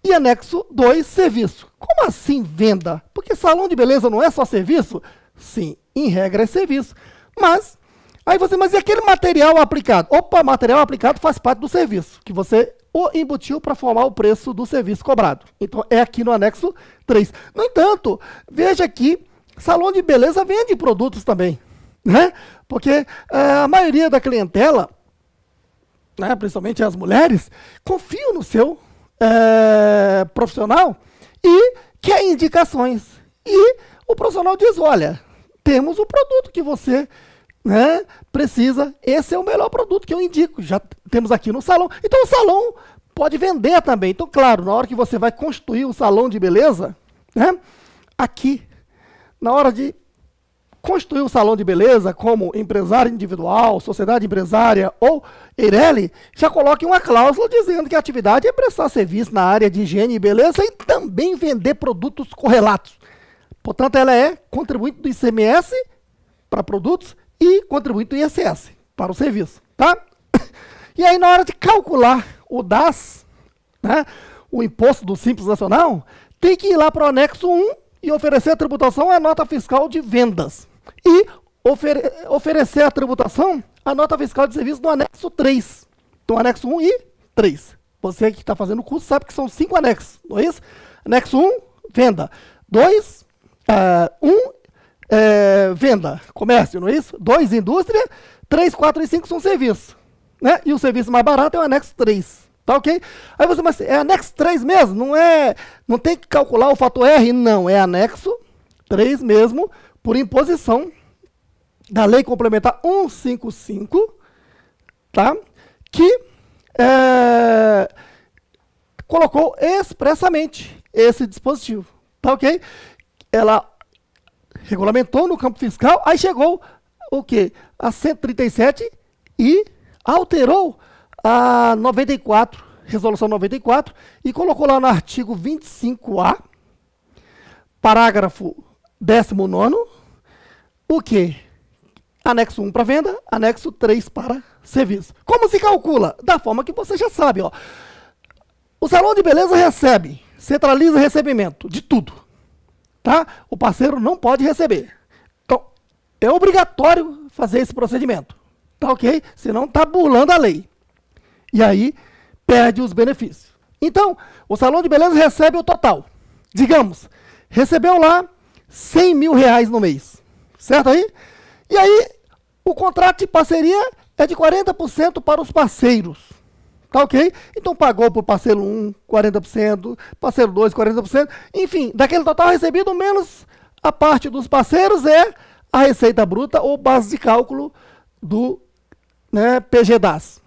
e anexo 2, serviço. Como assim venda? Porque salão de beleza não é só serviço? Sim, em regra é serviço. Mas, aí você, mas e aquele material aplicado? Opa, material aplicado faz parte do serviço, que você o embutiu para formar o preço do serviço cobrado. Então, é aqui no anexo 3. No entanto, veja que salão de beleza vende produtos também, né? Porque a maioria da clientela, né, principalmente as mulheres, confiam no seu profissional e quer indicações. E o profissional diz, olha, temos o produto que você, né, precisa, esse é o melhor produto que eu indico, já temos aqui no salão. Então o salão pode vender também. Então, claro, na hora que você vai construir o salão de beleza, né, aqui, na hora de construir um salão de beleza, como empresário individual, sociedade empresária ou Eireli, já coloque uma cláusula dizendo que a atividade é prestar serviço na área de higiene e beleza e também vender produtos correlatos. Portanto, ela é contribuinte do ICMS para produtos e contribuinte do ISS para o serviço, tá? E aí, na hora de calcular o DAS, né, o Imposto do Simples Nacional, tem que ir lá para o anexo 1 e oferecer a tributação à nota fiscal de vendas. E oferecer a tributação à nota fiscal de serviço no anexo 3. Então, anexo 1 e 3. Você que está fazendo o curso sabe que são 5 anexos, não é isso? Anexo 1, venda. 2, 1, venda, comércio, não é isso? 2, indústria. 3, 4 e 5 são serviços, né? E o serviço mais barato é o anexo 3. Tá ok? Aí você, mas é anexo 3 mesmo? Não tem que calcular o fator R? Não, é anexo 3 mesmo, por imposição da Lei Complementar 155, tá? Que colocou expressamente esse dispositivo, tá ok? Ela regulamentou no campo fiscal, aí chegou o quê? A 137 e alterou a 94, resolução 94, e colocou lá no artigo 25A, parágrafo 19º, o quê? Anexo 1 para venda, anexo 3 para serviço. Como se calcula? Da forma que você já sabe, ó. O salão de beleza recebe, centraliza recebimento de tudo, tá? O parceiro não pode receber. Então, é obrigatório fazer esse procedimento, tá ok? Senão tá burlando a lei. E aí, perde os benefícios. Então, o salão de beleza recebe o total. Digamos, recebeu lá 100 mil reais no mês. Certo aí? E aí, o contrato de parceria é de 40% para os parceiros. Tá ok? Então, pagou por parceiro 1, 40%, parceiro 2, 40%. Enfim, daquele total recebido, menos a parte dos parceiros é a receita bruta ou base de cálculo do, né, PG-DAS.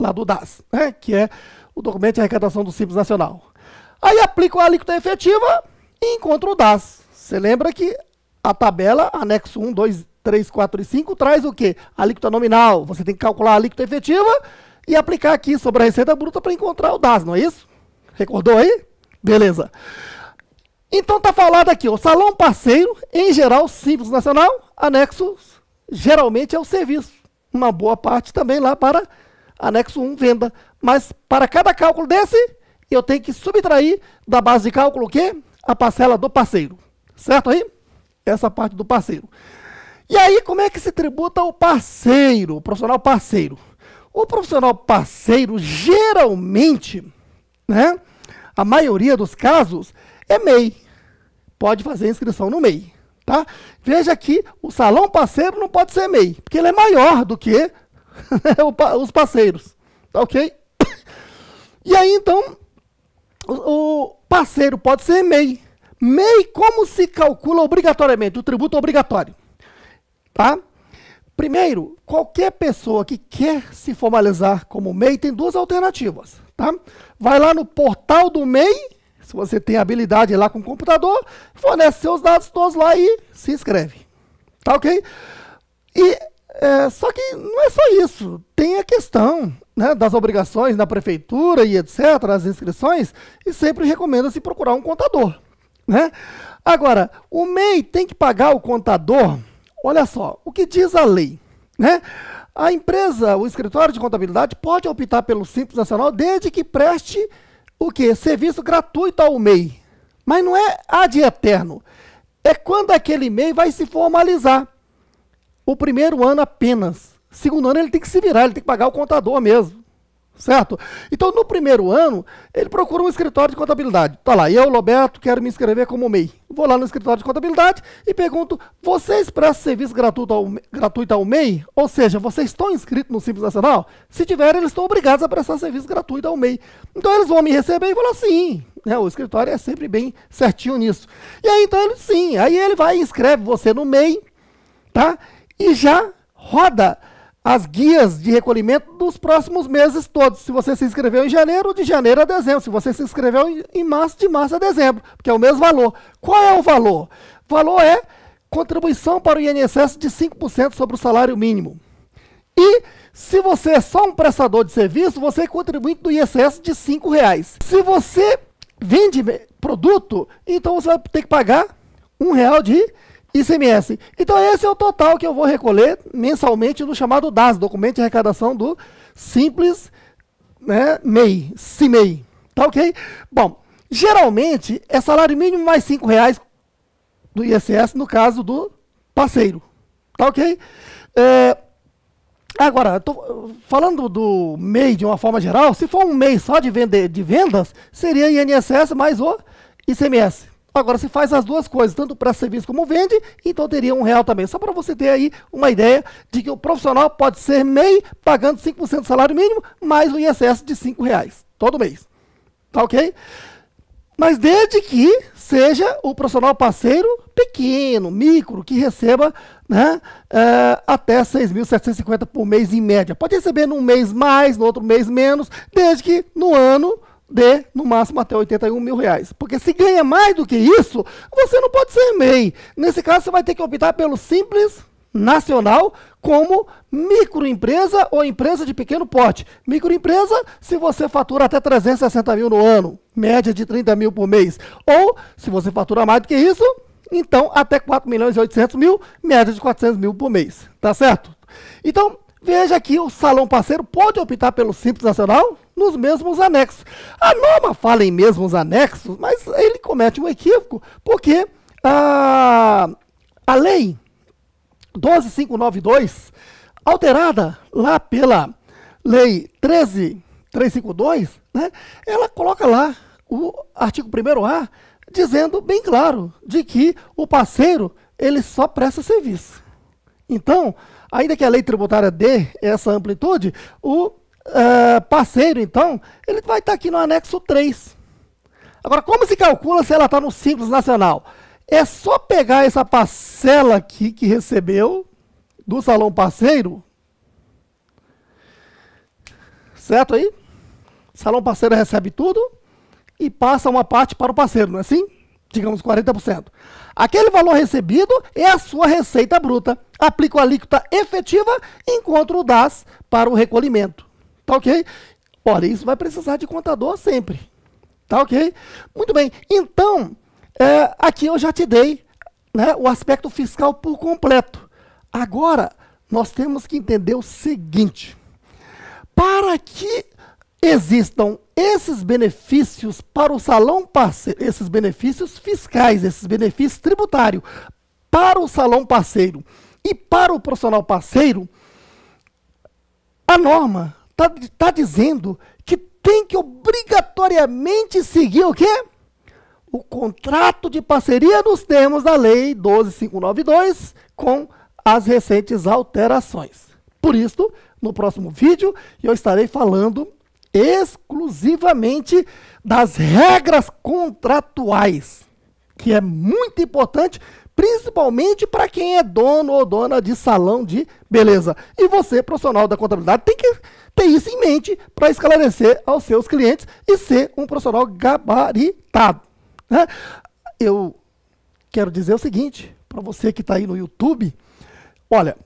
Lá do DAS, né, que é o documento de arrecadação do Simples Nacional. Aí aplica a alíquota efetiva e encontra o DAS. Você lembra que a tabela, anexo 1, 2, 3, 4 e 5, traz o quê? A alíquota nominal. Você tem que calcular a alíquota efetiva e aplicar aqui sobre a receita bruta para encontrar o DAS, não é isso? Recordou aí? Beleza. Então tá falado aqui, o salão parceiro, em geral, Simples Nacional, anexo, geralmente é o serviço. Uma boa parte também lá para anexo 1, venda. Mas para cada cálculo desse, eu tenho que subtrair da base de cálculo o quê? A parcela do parceiro. Certo aí? Essa parte do parceiro. E aí, como é que se tributa o parceiro, o profissional parceiro? O profissional parceiro, geralmente, né, a maioria dos casos, é MEI. Pode fazer inscrição no MEI. Tá? Veja que o salão parceiro não pode ser MEI, porque ele é maior do que os parceiros. tá ok? E aí, então, o parceiro pode ser MEI. MEI, como se calcula obrigatoriamente? O tributo obrigatório, tá? Primeiro, qualquer pessoa que quer se formalizar como MEI tem duas alternativas, tá? Vai lá no portal do MEI, se você tem habilidade lá com o computador, fornece seus dados todos lá e se inscreve, tá ok? E só que não é só isso, tem a questão, né, das obrigações na prefeitura e etc, as inscrições, e sempre recomenda-se procurar um contador, né? Agora, o MEI tem que pagar o contador. Olha só, o que diz a lei, né? A empresa, o escritório de contabilidade pode optar pelo Simples Nacional desde que preste o quê? Serviço gratuito ao MEI. Mas não é ad eterno. É quando aquele MEI vai se formalizar. O primeiro ano apenas. Segundo ano ele tem que se virar, ele tem que pagar o contador mesmo. Certo? Então, no primeiro ano, ele procura um escritório de contabilidade. Tá lá, eu, Roberto, quero me inscrever como MEI. Vou lá no escritório de contabilidade e pergunto, vocês prestam serviço gratuito ao MEI? Ou seja, vocês estão inscritos no Simples Nacional? Se tiverem, eles estão obrigados a prestar serviço gratuito ao MEI. Então, eles vão me receber e falar sim. Né? O escritório é sempre bem certinho nisso. E aí, então, ele sim. Aí ele vai e inscreve você no MEI, tá? E já roda as guias de recolhimento dos próximos meses todos. Se você se inscreveu em janeiro, de janeiro a dezembro. Se você se inscreveu em março, de março a dezembro, porque é o mesmo valor. Qual é o valor? O valor é contribuição para o INSS de 5% sobre o salário mínimo. E se você é só um prestador de serviço, você é contribuinte do INSS de R$5. Se você vende produto, então você vai ter que pagar R$1 de ICMS. Então esse é o total que eu vou recolher mensalmente no chamado DAS, Documento de Arrecadação do Simples, né, MEI, CIMEI. Tá ok? Bom, geralmente é salário mínimo mais R$5 do ISS no caso do parceiro. Tá ok? Agora, tô falando do MEI de uma forma geral, se for um MEI só de vendas, seria INSS mais o ICMS. Agora, se faz as duas coisas, tanto para serviço como vende, então teria R$1 também. Só para você ter aí uma ideia de que o profissional pode ser MEI pagando 5% do salário mínimo, mais o ISS de R$5 todo mês. Tá ok? Mas desde que seja o profissional parceiro pequeno, micro, que receba, né, até 6.750 por mês em média. Pode receber num mês mais, no outro mês menos, desde que no ano dê, no máximo, até R$81 mil. Porque se ganha mais do que isso, você não pode ser MEI. Nesse caso, você vai ter que optar pelo Simples Nacional como microempresa ou empresa de pequeno porte. Microempresa, se você fatura até 360 mil no ano, média de 30 mil por mês. Ou, se você fatura mais do que isso, então até 4.800.000, média de 400 mil por mês. Tá certo? Então, veja que o Salão Parceiro pode optar pelo Simples Nacional nos mesmos anexos. A norma fala em mesmos anexos, mas ele comete um equívoco, porque a lei 12.592, alterada lá pela lei 13.352, né, ela coloca lá o artigo 1º A, dizendo bem claro de que o parceiro ele só presta serviço. Então, ainda que a lei tributária dê essa amplitude, o parceiro, então, ele vai estar aqui no anexo 3. Agora, como se calcula se ela está no Simples Nacional? É só pegar essa parcela aqui que recebeu do Salão Parceiro, certo aí? O Salão Parceiro recebe tudo e passa uma parte para o parceiro, não é assim? Digamos 40%. Aquele valor recebido é a sua receita bruta. Aplica a alíquota efetiva e encontra o DAS para o recolhimento. Tá ok? Olha, isso vai precisar de contador sempre. Tá ok? Muito bem. Então, aqui eu já te dei, né, o aspecto fiscal por completo. Agora, nós temos que entender o seguinte. Para que existam esses benefícios para o Salão Parceiro, esses benefícios fiscais, esses benefícios tributários para o Salão Parceiro e para o profissional parceiro, a norma está dizendo que tem que obrigatoriamente seguir o quê? O contrato de parceria nos termos da Lei 12.592 com as recentes alterações. Por isso, no próximo vídeo e eu estarei falando exclusivamente das regras contratuais, que é muito importante, principalmente para quem é dono ou dona de salão de beleza. E você, profissional da contabilidade, tem que ter isso em mente para esclarecer aos seus clientes e ser um profissional gabaritado, né? Eu quero dizer o seguinte, para você que está aí no YouTube, olha,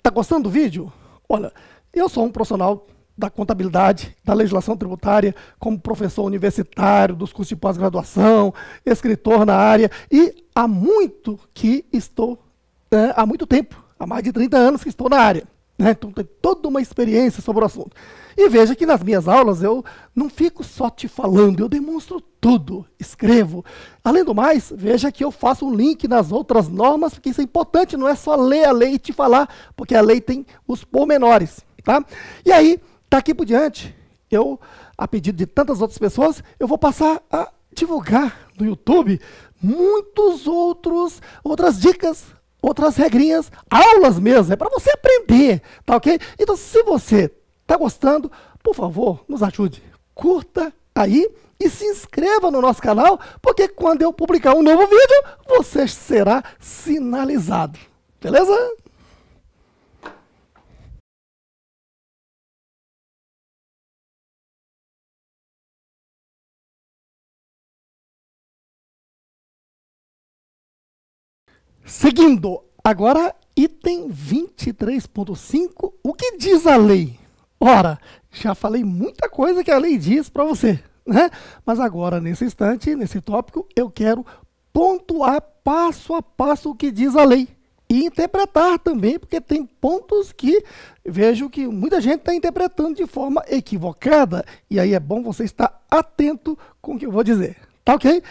tá gostando do vídeo? Olha, eu sou um profissional da contabilidade, da legislação tributária, como professor universitário, dos cursos de pós-graduação, escritor na área, e há muito tempo, há mais de 30 anos que estou na área, né? Então tenho toda uma experiência sobre o assunto. E veja que nas minhas aulas eu não fico só te falando, eu demonstro tudo, escrevo. Além do mais, veja que eu faço um link nas outras normas, porque isso é importante, não é só ler a lei e te falar, porque a lei tem os pormenores, tá? E aí, daqui por diante, eu, a pedido de tantas outras pessoas, eu vou passar a divulgar no YouTube outras dicas, outras regrinhas, aulas mesmo, é para você aprender, tá ok? Então, se você está gostando, por favor, nos ajude. Curta aí e se inscreva no nosso canal, porque quando eu publicar um novo vídeo, você será sinalizado. Beleza? Seguindo, agora item 23.5, o que diz a lei? Ora, já falei muita coisa que a lei diz para você, né? Mas agora, nesse instante, nesse tópico, eu quero pontuar passo a passo o que diz a lei. E interpretar também, porque tem pontos que vejo que muita gente está interpretando de forma equivocada. E aí é bom você estar atento com o que eu vou dizer, tá ok?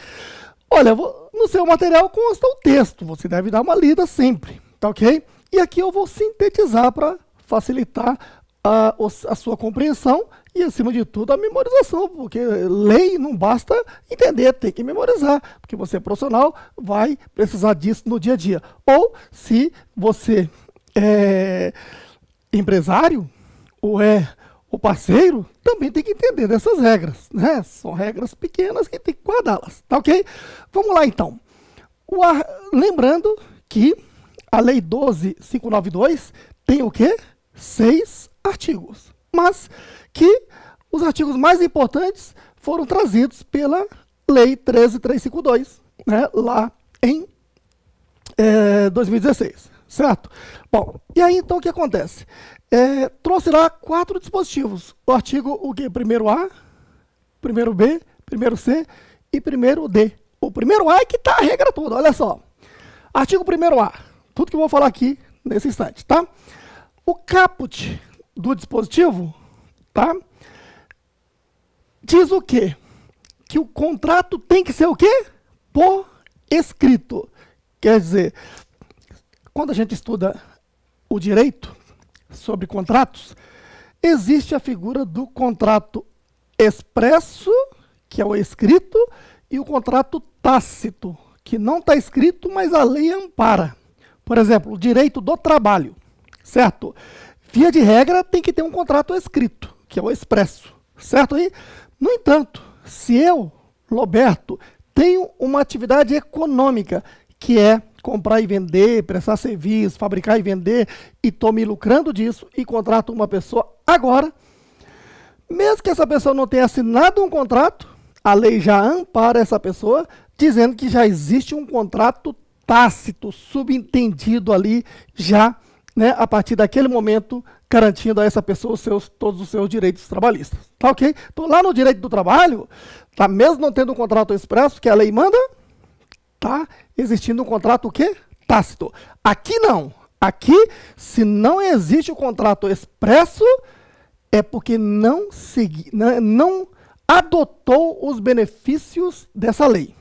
Olha, no seu material consta o texto, você deve dar uma lida sempre, tá ok? E aqui eu vou sintetizar para facilitar a sua compreensão e, acima de tudo, a memorização, porque lei não basta entender, tem que memorizar, porque você é profissional, vai precisar disso no dia a dia. Ou, se você é empresário ou é o parceiro, também tem que entender dessas regras, né? São regras pequenas que tem que guardá-las, tá ok? Vamos lá, então. Lembrando que a Lei 12.592 tem o quê? 6 artigos, mas que os artigos mais importantes foram trazidos pela Lei 13.352, né? Lá em 2016, certo? Bom, e aí, então, o que acontece? Trouxe lá 4 dispositivos. O artigo, o quê? Primeiro A, primeiro B, primeiro C e primeiro D. O primeiro A é que está a regra toda, olha só. Artigo primeiro A, tudo que eu vou falar aqui nesse instante, tá? O caput do dispositivo, tá? Diz o quê? Que o contrato tem que ser o quê? Por escrito. Quer dizer, quando a gente estuda o direito sobre contratos, existe a figura do contrato expresso, que é o escrito, e o contrato tácito, que não está escrito, mas a lei ampara. Por exemplo, o direito do trabalho, certo? Via de regra, tem que ter um contrato escrito, que é o expresso, certo aí? No entanto, se eu, Roberto, tenho uma atividade econômica, que é comprar e vender, prestar serviço, fabricar e vender, e estou me lucrando disso e contrato uma pessoa agora, mesmo que essa pessoa não tenha assinado um contrato, a lei já ampara essa pessoa, dizendo que já existe um contrato tácito, subentendido ali, já, né, a partir daquele momento, garantindo a essa pessoa todos os seus direitos trabalhistas. Tá ok? Então, lá no direito do trabalho, tá, mesmo não tendo um contrato expresso, que a lei manda, tá existindo um contrato o quê? Tácito. Aqui não. Aqui, se não existe o contrato expresso, é porque não adotou os benefícios dessa lei.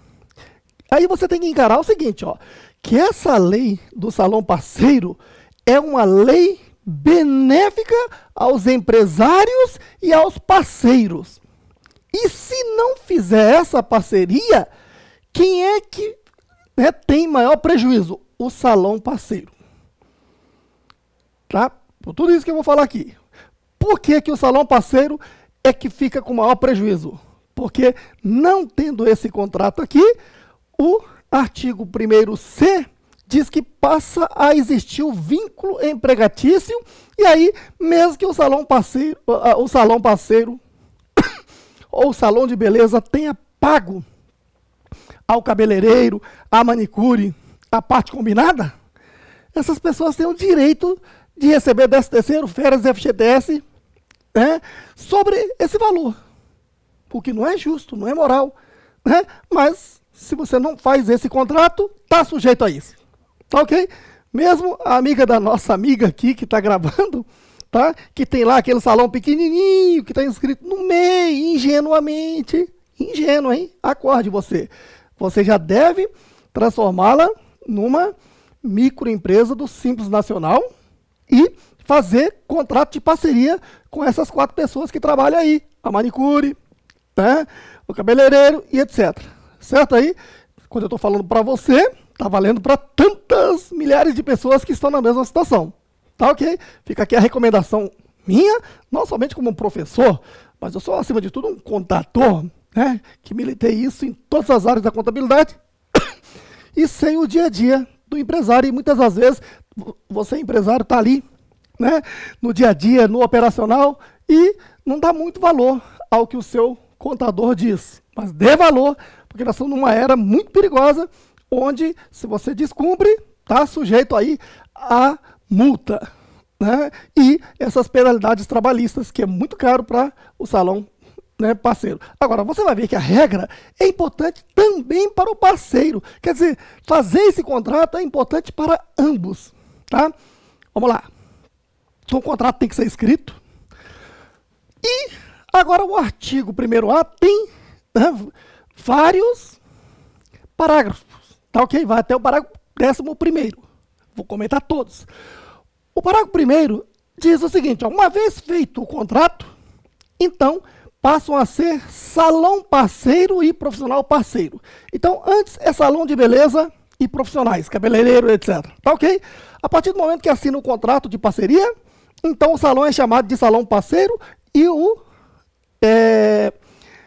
Aí você tem que encarar o seguinte, ó, que essa lei do salão parceiro é uma lei benéfica aos empresários e aos parceiros. E se não fizer essa parceria, quem é que tem maior prejuízo? O salão parceiro. Tá? Por tudo isso que eu vou falar aqui. Por que que o salão parceiro é que fica com maior prejuízo? Porque não tendo esse contrato aqui, o artigo 1º-C diz que passa a existir o vínculo empregatício, e aí, mesmo que o salão parceiro ou o salão de beleza tenha pago ao cabeleireiro, à manicure, a parte combinada, essas pessoas têm o direito de receber 13º, férias e FGTS, né, sobre esse valor. O que não é justo, não é moral, né? Mas se você não faz esse contrato, está sujeito a isso. Tá ok? Mesmo a amiga da nossa amiga aqui, que está gravando, tá? Que tem lá aquele salão pequenininho, que está inscrito no MEI, ingenuamente. Ingênuo, hein? Acorde você. Você já deve transformá-la numa microempresa do Simples Nacional e fazer contrato de parceria com essas 4 pessoas que trabalham aí. A manicure, né? O cabeleireiro e etc. Certo aí? Quando eu estou falando para você, está valendo para tantas milhares de pessoas que estão na mesma situação. Tá ok? Fica aqui a recomendação minha, não somente como um professor, mas eu sou, acima de tudo, um contador, né? Que militei isso em todas as áreas da contabilidade e sei o dia a dia do empresário. E muitas das vezes, você empresário está ali, né? No dia a dia, no operacional, e não dá muito valor ao que o seu contador diz. Mas dê valor, porque nós estamos numa era muito perigosa, onde, se você descumpre, está sujeito aí a multa, né? E essas penalidades trabalhistas, que é muito caro para o salão, né, parceiro. Agora, você vai ver que a regra é importante também para o parceiro. Quer dizer, fazer esse contrato é importante para ambos, tá? Vamos lá. Então, o contrato tem que ser escrito. E agora o artigo 1º-A tem, né, vários parágrafos. Tá ok? Vai até o parágrafo 11º. Vou comentar todos. O parágrafo 1º diz o seguinte, ó, uma vez feito o contrato, então passam a ser salão parceiro e profissional parceiro. Então, antes é salão de beleza e profissionais, cabeleireiro, etc. Tá ok? A partir do momento que assina o contrato de parceria, então o salão é chamado de salão parceiro e o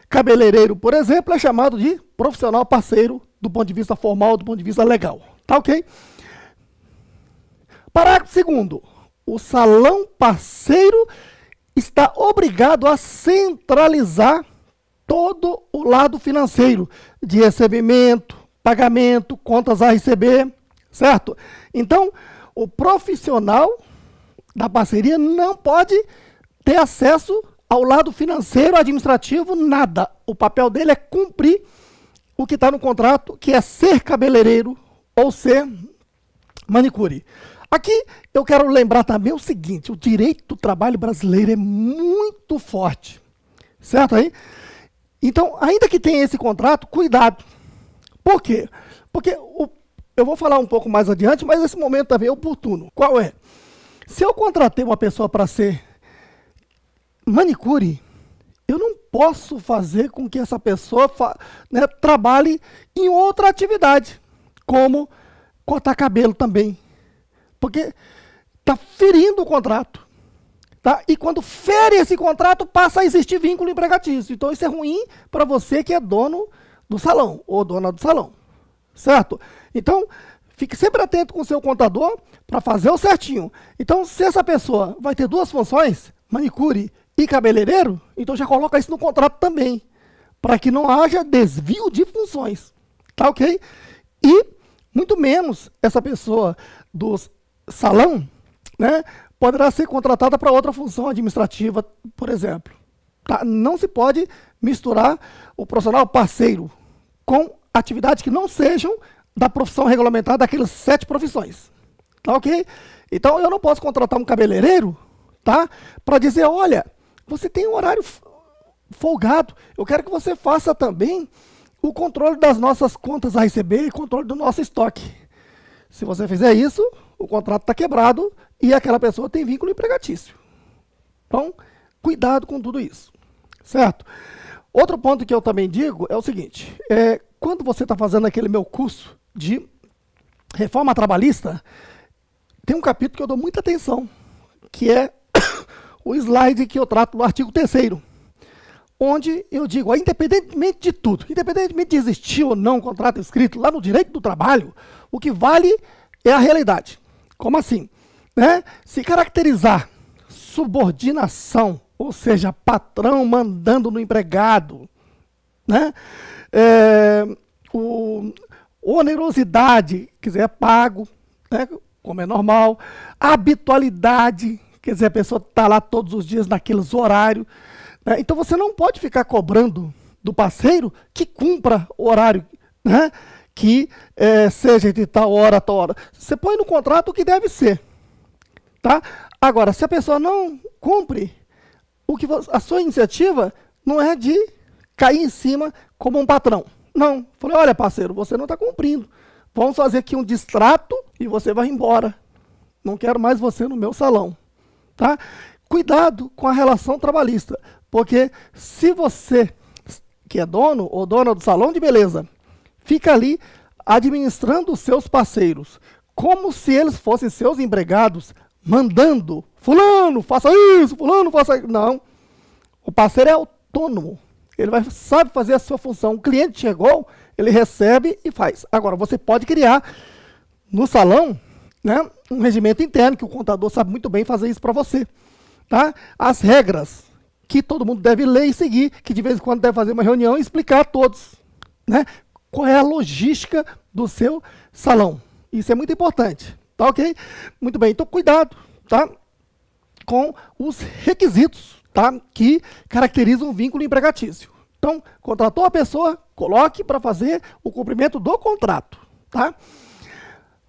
cabeleireiro, por exemplo, é chamado de profissional parceiro do ponto de vista formal, do ponto de vista legal. Tá ok? Parágrafo 2º. O salão parceiro está obrigado a centralizar todo o lado financeiro de recebimento, pagamento, contas a receber, certo? Então, o profissional da parceria não pode ter acesso ao lado financeiro, administrativo, nada. O papel dele é cumprir o que está no contrato, que é ser cabeleireiro ou ser manicure. Aqui eu quero lembrar também o seguinte, o direito do trabalho brasileiro é muito forte, certo aí? Então, ainda que tenha esse contrato, cuidado. Por quê? Porque eu vou falar um pouco mais adiante, mas esse momento também é oportuno. Qual é? Se eu contratei uma pessoa para ser manicure, eu não posso fazer com que essa pessoa né, trabalhe em outra atividade, como cortar cabelo também. Porque está ferindo o contrato. Tá? E quando fere esse contrato, passa a existir vínculo empregatício. Então isso é ruim para você que é dono do salão, ou dona do salão. Certo? Então, fique sempre atento com o seu contador para fazer o certinho. Então, se essa pessoa vai ter 2 funções, manicure e cabeleireiro, então já coloca isso no contrato também, para que não haja desvio de funções. Tá ok? E, muito menos, essa pessoa do salão, né, poderá ser contratada para outra função administrativa, por exemplo. Tá? Não se pode misturar o profissional parceiro com atividades que não sejam da profissão regulamentada daquelas 7 profissões. Tá ok? Então, eu não posso contratar um cabeleireiro, tá, para dizer, olha, você tem um horário folgado, eu quero que você faça também o controle das nossas contas a receber e controle do nosso estoque. Se você fizer isso, o contrato está quebrado e aquela pessoa tem vínculo empregatício. Então, cuidado com tudo isso, certo? Outro ponto que eu também digo é o seguinte, quando você está fazendo aquele meu curso de reforma trabalhista, tem um capítulo que eu dou muita atenção, que é o slide que eu trato no artigo 3º, onde eu digo, ó, independentemente de tudo, independentemente de existir ou não um contrato escrito, lá no direito do trabalho, o que vale é a realidade. Como assim? Né? Se caracterizar subordinação, ou seja, patrão mandando no empregado, né? Onerosidade, quer dizer, é pago, né? Como é normal. Habitualidade, quer dizer, a pessoa está lá todos os dias naqueles horários. Né? Então você não pode ficar cobrando do parceiro que cumpra o horário, né? Que seja de tal hora a tal hora. Você põe no contrato o que deve ser. Tá? Agora, se a pessoa não cumpre, a sua iniciativa não é de cair em cima como um patrão. Não. Falei, olha, parceiro, você não está cumprindo. Vamos fazer aqui um distrato e você vai embora. Não quero mais você no meu salão. Tá? Cuidado com a relação trabalhista, porque se você, que é dono ou dona do salão de beleza, fica ali administrando os seus parceiros, como se eles fossem seus empregados, mandando, fulano, faça isso, fulano, faça isso. Não. O parceiro é autônomo. Ele sabe fazer a sua função. O cliente chegou, ele recebe e faz. Agora, você pode criar no salão, né, um regimento interno, que o contador sabe muito bem fazer isso para você. Tá? As regras que todo mundo deve ler e seguir, que de vez em quando deve fazer uma reunião e explicar a todos, né, qual é a logística do seu salão. Isso é muito importante. Tá ok? Muito bem, então cuidado, tá? Com os requisitos, tá? Que caracterizam o vínculo empregatício. Então, contratou a pessoa, coloque para fazer o cumprimento do contrato, tá?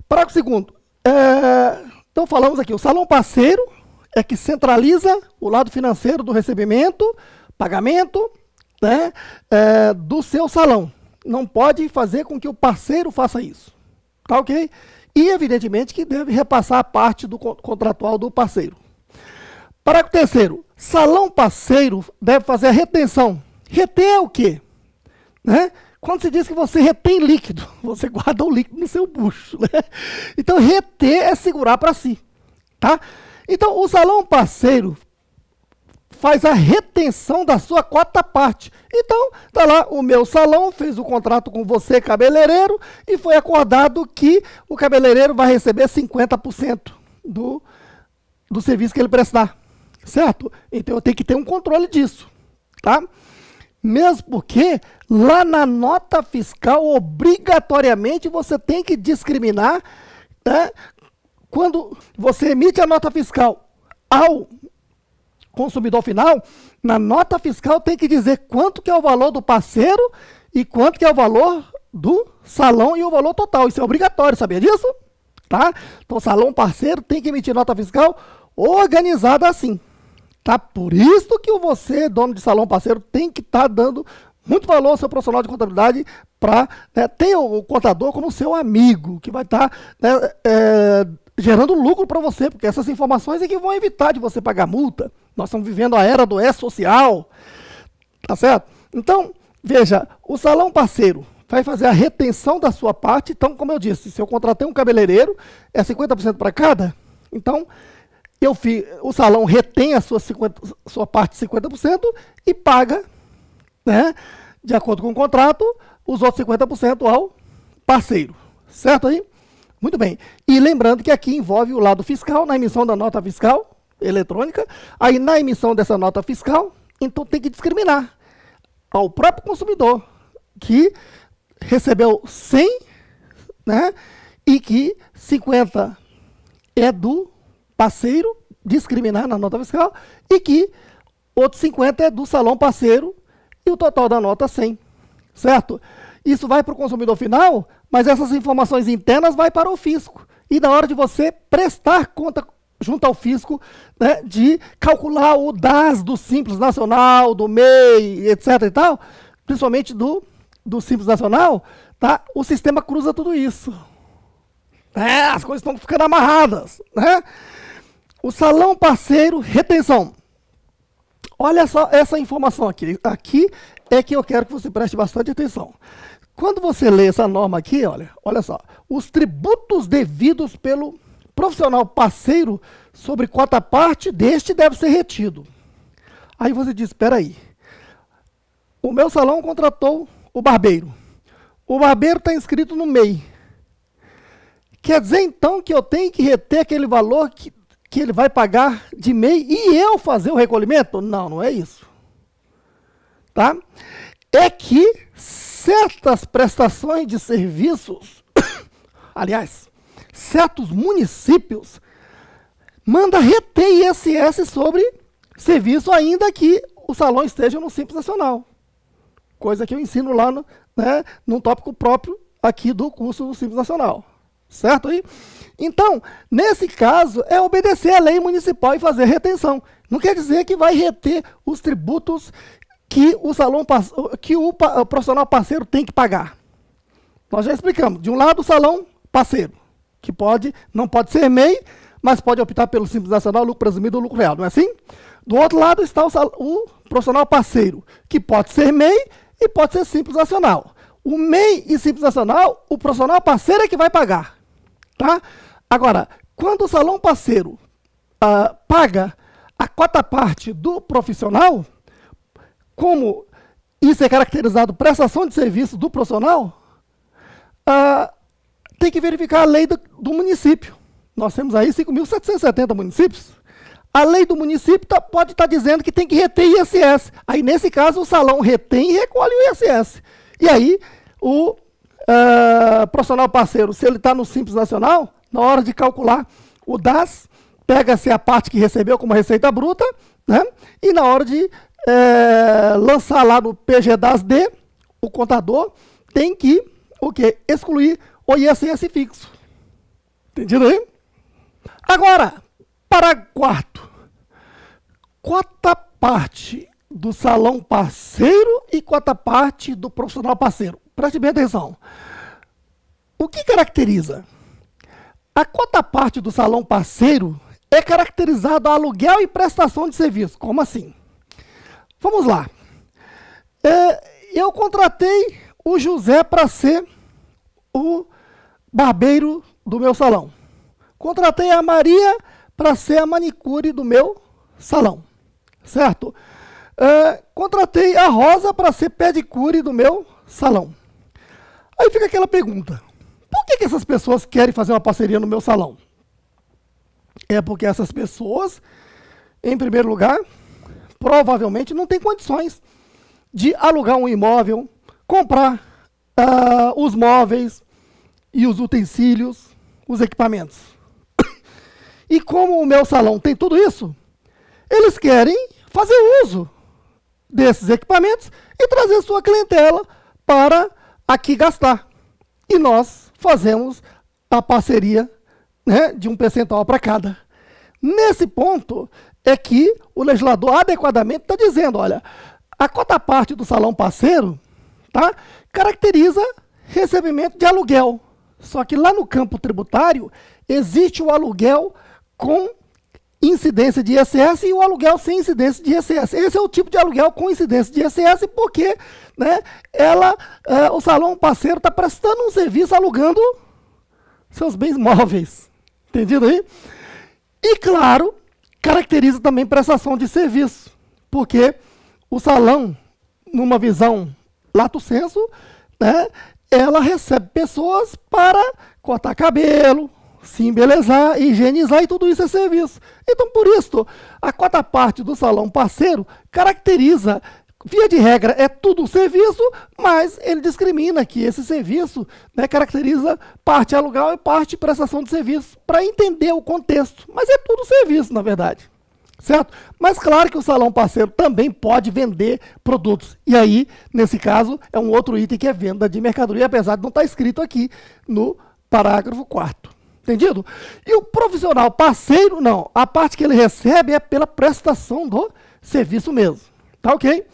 Parágrafo 2º. Então falamos aqui, o salão parceiro é que centraliza o lado financeiro do recebimento, pagamento, né, do seu salão. Não pode fazer com que o parceiro faça isso, tá ok? E, evidentemente, que deve repassar a parte do contratual do parceiro. Parágrafo 3º. Salão parceiro deve fazer a retenção. Reter é o quê? Né? Quando se diz que você retém líquido, você guarda o líquido no seu bucho. Né? Então, reter é segurar para si. Tá? Então, o salão parceiro faz a retenção da sua quarta parte. Então, tá lá, o meu salão fez o contrato com você, cabeleireiro, e foi acordado que o cabeleireiro vai receber 50% do serviço que ele prestar. Certo? Então, eu tenho que ter um controle disso. Tá? Mesmo porque, lá na nota fiscal, obrigatoriamente, você tem que discriminar, né, quando você emite a nota fiscal ao consumidor final, na nota fiscal tem que dizer quanto que é o valor do parceiro e quanto que é o valor do salão e o valor total. Isso é obrigatório, sabia disso? Tá? Então, o salão parceiro tem que emitir nota fiscal organizada assim. Tá? Por isso que você, dono de salão parceiro, tem que estar dando muito valor ao seu profissional de contabilidade para, né, ter o contador como seu amigo, que vai estar, né, gerando lucro para você, porque essas informações é que vão evitar de você pagar multa. Nós estamos vivendo a era do E-Social, tá certo? Então, veja, o salão parceiro vai fazer a retenção da sua parte. Então, como eu disse, se eu contratei um cabeleireiro, é 50% para cada. Então, o salão retém a sua parte 50% e paga, né, de acordo com o contrato, os outros 50% ao parceiro. Certo aí? Muito bem. E lembrando que aqui envolve o lado fiscal, na emissão da nota fiscal eletrônica. Aí, na emissão dessa nota fiscal, então tem que discriminar ao próprio consumidor que recebeu 100, né, e que 50 é do parceiro, discriminar na nota fiscal, e que outros 50 é do salão parceiro e o total da nota 100. Certo? Isso vai para o consumidor final, mas essas informações internas vai para o fisco. E na hora de você prestar conta junto ao fisco, né, de calcular o DAS do Simples Nacional, do MEI, etc. e tal, principalmente do Simples Nacional, tá? O sistema cruza tudo isso. As coisas estão ficando amarradas. Né? O salão parceiro, retenção. Olha só essa informação aqui. Aqui é que eu quero que você preste bastante atenção. Quando você lê essa norma aqui, olha só, os tributos devidos pelo profissional parceiro sobre quota parte deste deve ser retido. Aí você diz, espera aí, o meu salão contratou o barbeiro. O barbeiro está inscrito no MEI. Quer dizer, então, que eu tenho que reter aquele valor que ele vai pagar de MEI e eu fazer o recolhimento? Não, não é isso. Tá? É que certas prestações de serviços, aliás, certos municípios, mandam reter ISS sobre serviço, ainda que o salão esteja no Simples Nacional. Coisa que eu ensino lá num tópico próprio aqui do curso do Simples Nacional. Certo aí? Então, nesse caso, é obedecer à lei municipal e fazer retenção. Não quer dizer que vai reter os tributos que o profissional parceiro tem que pagar. Nós já explicamos. De um lado, o salão parceiro, que não pode ser MEI, mas pode optar pelo Simples Nacional, lucro presumido ou lucro real, não é assim? Do outro lado está o profissional parceiro, que pode ser MEI e pode ser Simples Nacional. O MEI e Simples Nacional, o profissional parceiro é que vai pagar. Tá? Agora, quando o salão parceiro paga a cota parte do profissional, como isso é caracterizado prestação de serviço do profissional, tem que verificar a lei do município. Nós temos aí 5.770 municípios. A lei do município pode estar dizendo que tem que reter ISS. Aí, nesse caso, o salão retém e recolhe o ISS. E aí, o profissional parceiro, se ele está no Simples Nacional, na hora de calcular o DAS, pega-se a parte que recebeu como receita bruta, né? E na hora de lançar lá no PGDAS-D, o contador tem que excluir o ISS fixo. Entendido aí? Agora, parágrafo 4º. Cota parte do salão parceiro e cota parte do profissional parceiro. Preste bem atenção. O que caracteriza? A cota parte do salão parceiro é caracterizado a aluguel e prestação de serviço. Como assim? Vamos lá. Eu contratei o José para ser o barbeiro do meu salão. Contratei a Maria para ser a manicure do meu salão. Certo? Contratei a Rosa para ser pedicure do meu salão. Aí fica aquela pergunta. Por que essas pessoas querem fazer uma parceria no meu salão? É porque essas pessoas, em primeiro lugar, provavelmente não têm condições de alugar um imóvel, comprar os móveis e os utensílios, os equipamentos. E como o meu salão tem tudo isso, eles querem fazer uso desses equipamentos e trazer sua clientela para aqui gastar. E nós fazemos a parceria, né, de um percentual para cada. Nesse ponto é que o legislador adequadamente está dizendo, olha, a cota parte do salão parceiro, tá, caracteriza recebimento de aluguel. Só que lá no campo tributário existe o aluguel com incidência de ISS e o aluguel sem incidência de ISS. Esse é o tipo de aluguel com incidência de ISS porque, né, o salão parceiro está prestando um serviço alugando seus bens móveis. Entendido aí? E, claro, caracteriza também prestação de serviço, porque o salão, numa visão lato sensu, né, ela recebe pessoas para cortar cabelo, se embelezar, higienizar, e tudo isso é serviço. Então, por isso, a cota parte do salão parceiro caracteriza, via de regra, é tudo serviço, mas ele discrimina que esse serviço, né, caracteriza parte aluguel e parte prestação de serviço, para entender o contexto. Mas é tudo serviço, na verdade. Certo? Mas claro que o salão parceiro também pode vender produtos. E aí, nesse caso, é um outro item que é venda de mercadoria, apesar de não estar escrito aqui no parágrafo 4º. Entendido? E o profissional parceiro, não. A parte que ele recebe é pela prestação do serviço mesmo. Tá ok?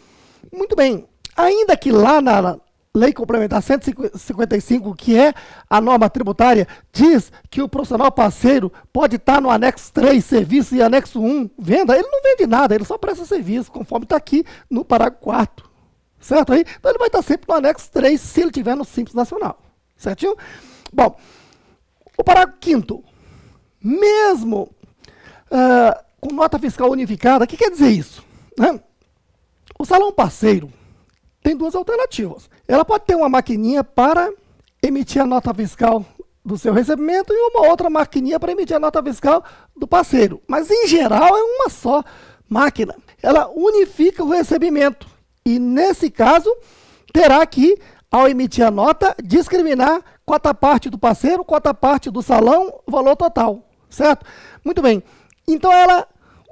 Muito bem. Ainda que lá na Lei Complementar 155, que é a norma tributária, diz que o profissional parceiro pode estar no anexo 3, serviço, e anexo 1, venda. Ele não vende nada, ele só presta serviço, conforme está aqui no parágrafo 4º. Certo aí? Então ele vai estar sempre no anexo 3, se ele estiver no Simples Nacional. Certinho? Bom, o parágrafo 5º, mesmo com nota fiscal unificada. O que quer dizer isso? Né? O salão parceiro tem duas alternativas. Ela pode ter uma maquininha para emitir a nota fiscal do seu recebimento e uma outra maquininha para emitir a nota fiscal do parceiro. Mas, em geral, é uma só máquina. Ela unifica o recebimento e, nesse caso, terá que, ao emitir a nota, discriminar quota parte do parceiro, quota parte do salão, valor total, certo? Muito bem. Então, ela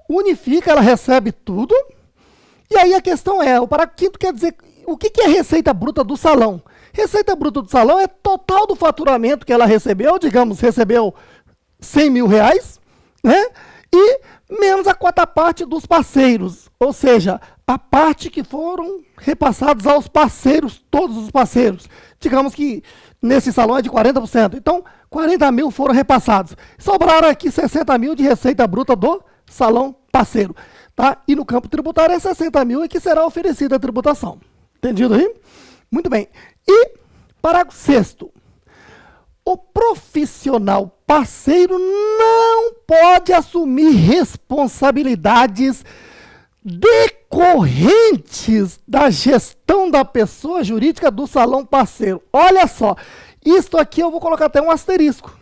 unifica, ela recebe tudo. E aí a questão é, o parágrafo 5º quer dizer, o que é receita bruta do salão? Receita bruta do salão é total do faturamento que ela recebeu, digamos, recebeu 100 mil reais, né? E menos a quota parte dos parceiros, ou seja, a parte que foram repassados aos parceiros, todos os parceiros. Digamos que nesse salão é de 40%, então 40 mil foram repassados. Sobraram aqui 60 mil de receita bruta do salão parceiro. Tá? E no campo tributário é 60 mil e que será oferecida a tributação. Entendido aí? Muito bem. E, parágrafo 6º. O profissional parceiro não pode assumir responsabilidades decorrentes da gestão da pessoa jurídica do salão parceiro. Olha só, isto aqui eu vou colocar até um asterisco,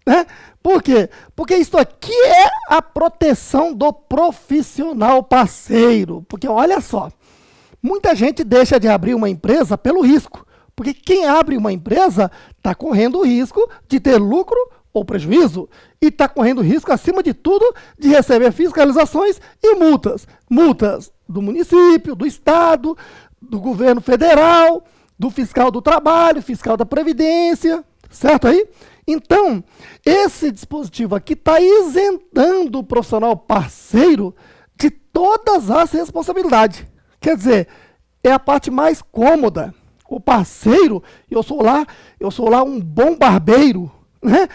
né? Por quê? Porque isto aqui é a proteção do profissional parceiro. Porque olha só, muita gente deixa de abrir uma empresa pelo risco. Porque quem abre uma empresa está correndo o risco de ter lucro ou prejuízo. E está correndo o risco, acima de tudo, de receber fiscalizações e multas. Multas do município, do estado, do governo federal, do fiscal do trabalho, fiscal da previdência, certo aí? Então, esse dispositivo aqui está isentando o profissional parceiro de todas as responsabilidades. Quer dizer, é a parte mais cômoda. O parceiro, eu sou lá um bom barbeiro, né?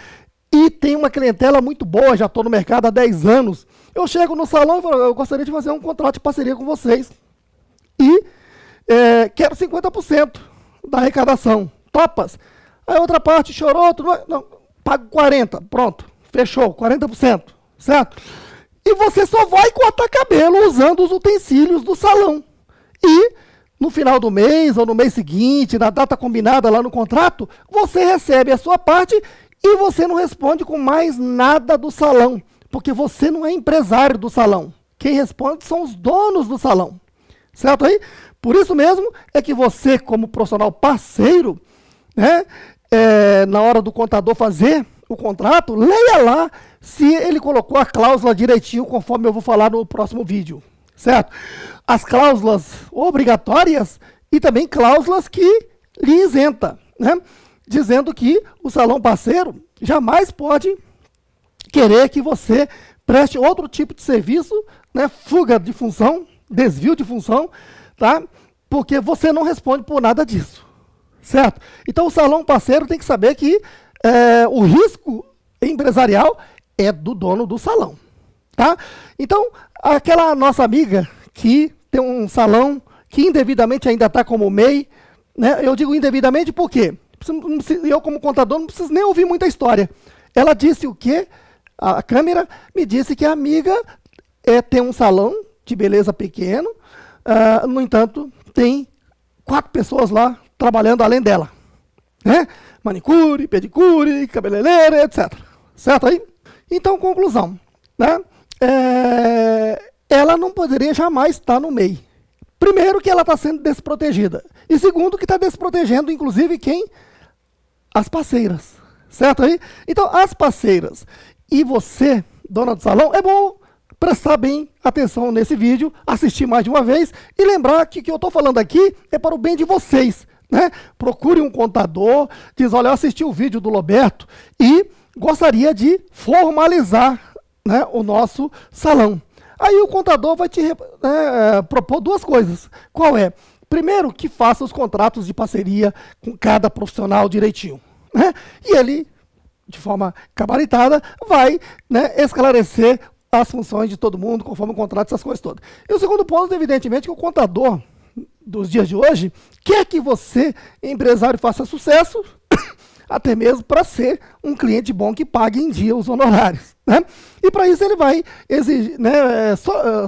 E tem uma clientela muito boa, já estou no mercado há 10 anos. Eu chego no salão e falo, eu gostaria de fazer um contrato de parceria com vocês. E quero 50% da arrecadação. Topas? Aí a outra parte chorou, não, pago 40%, pronto, fechou, 40%, certo? E você só vai cortar cabelo usando os utensílios do salão. E no final do mês ou no mês seguinte, na data combinada lá no contrato, você recebe a sua parte e você não responde com mais nada do salão, porque você não é empresário do salão. Quem responde são os donos do salão, certo aí? Por isso mesmo é que você, como profissional parceiro, né, na hora do contador fazer o contrato, leia lá se ele colocou a cláusula direitinho, conforme eu vou falar no próximo vídeo, certo? As cláusulas obrigatórias e também cláusulas que lhe isenta, né? Dizendo que o salão parceiro jamais pode querer que você preste outro tipo de serviço, né? Fuga de função, desvio de função, tá? Porque você não responde por nada disso. Certo? Então o salão parceiro tem que saber que o risco empresarial é do dono do salão. Tá? Então, aquela nossa amiga que tem um salão que indevidamente ainda está como MEI, né? Eu digo indevidamente porque eu, como contador, não preciso nem ouvir muita história. Ela disse o quê? A câmera me disse que a amiga tem um salão de beleza pequeno, no entanto, tem 4 pessoas lá trabalhando além dela, né? Manicure, pedicure, cabeleireira, etc. Certo aí? Então, conclusão, né? Ela não poderia jamais estar no MEI. Primeiro, que ela está sendo desprotegida. E segundo, que está desprotegendo, inclusive, quem? As parceiras. Certo aí? Então, as parceiras e você, dona do salão, é bom prestar bem atenção nesse vídeo, assistir mais de uma vez e lembrar que o que eu estou falando aqui é para o bem de vocês. Né? Procure um contador, diz, olha, eu assisti o vídeo do Roberto e gostaria de formalizar, né, o nosso salão. Aí o contador vai te propor 2 coisas. Qual é? Primeiro, que faça os contratos de parceria com cada profissional direitinho. Né? E ele, de forma gabaritada, vai, né, esclarecer as funções de todo mundo, conforme o contrato, essas coisas todas. E o segundo ponto, evidentemente, que o contador dos dias de hoje quer que você, empresário, faça sucesso, até mesmo para ser um cliente bom que pague em dia os honorários, né? E para isso ele vai exigir, né,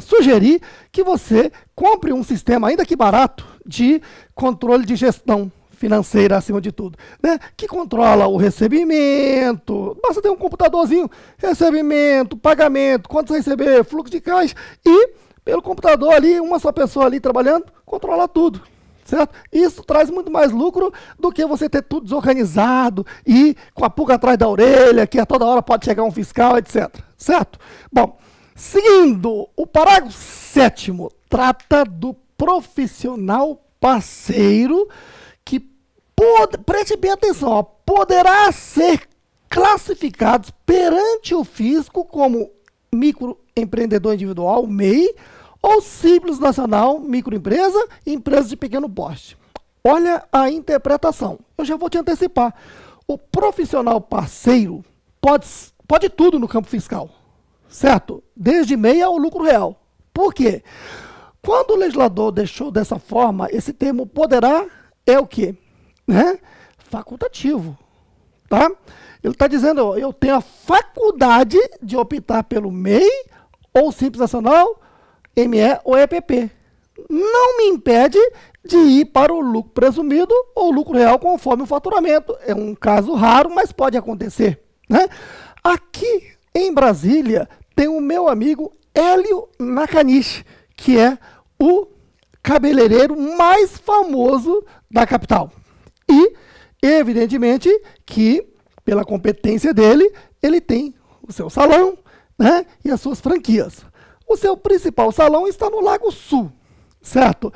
sugerir que você compre um sistema, ainda que barato, de controle de gestão financeira, acima de tudo, né? Que controla o recebimento, basta ter um computadorzinho, recebimento, pagamento, quanto você receber, fluxo de caixa, e pelo computador ali, uma só pessoa ali trabalhando, controla tudo, certo? Isso traz muito mais lucro do que você ter tudo desorganizado e com a pulga atrás da orelha, que a toda hora pode chegar um fiscal, etc. Certo? Bom, seguindo, o parágrafo 7º trata do profissional parceiro que, preste bem atenção, ó, poderá ser classificado perante o fisco como microempreendedor individual, MEI, ou Simples Nacional, microempresa, empresa de pequeno porte. Olha a interpretação. Eu já vou te antecipar. O profissional parceiro pode tudo no campo fiscal, certo? Desde MEI ao lucro real. Por quê? Quando o legislador deixou dessa forma, esse termo poderá é o quê? Né? Facultativo. Tá? Ele está dizendo, ó, eu tenho a faculdade de optar pelo MEI ou Simples Nacional, ME ou EPP. Não me impede de ir para o lucro presumido ou lucro real conforme o faturamento. É um caso raro, mas pode acontecer, né? Aqui em Brasília tem o meu amigo Hélio Nakanishi, que é o cabeleireiro mais famoso da capital. E, evidentemente, que pela competência dele, ele tem o seu salão, né, e as suas franquias. O seu principal salão está no Lago Sul, certo?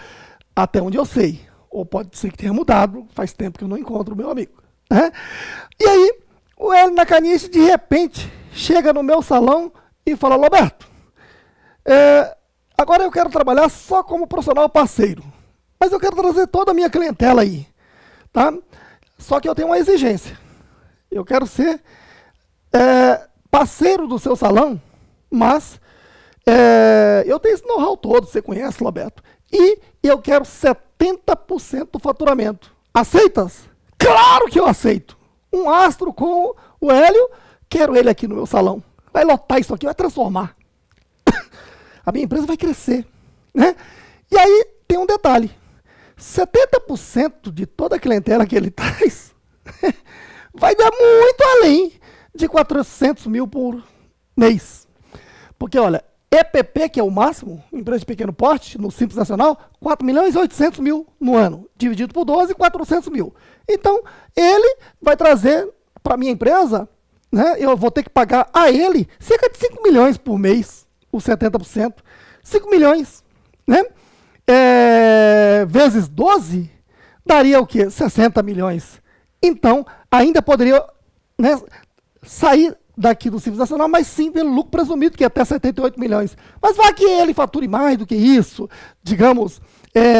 Até onde eu sei. Ou pode ser que tenha mudado, faz tempo que eu não encontro o meu amigo, né? E aí, o Hélio Nakanishi, de repente, chega no meu salão e fala, Roberto, agora eu quero trabalhar só como profissional parceiro, mas eu quero trazer toda a minha clientela aí, tá? Só que eu tenho uma exigência. Eu quero ser parceiro do seu salão, mas eu tenho esse know-how todo, você conhece, Roberto, e eu quero 70% do faturamento. Aceitas? Claro que eu aceito. Um astro com o Hélio, quero ele aqui no meu salão. Vai lotar isso aqui, vai transformar. A minha empresa vai crescer, né? E aí tem um detalhe. 70% de toda a clientela que ele traz vai dar muito além de 400 mil por mês. Porque, olha, EPP, que é o máximo, empresa de pequeno porte, no Simples Nacional, 4 milhões e 800 mil no ano, dividido por 12, 400 mil. Então, ele vai trazer para a minha empresa, né, eu vou ter que pagar a ele cerca de 5 milhões por mês, os 70%. 5 milhões, né? Vezes 12, daria o quê? 60 milhões. Então, ainda poderia, né, sair daqui do Simples Nacional, mas sim pelo lucro presumido, que é até 78 milhões. Mas vai que ele fature mais do que isso, digamos,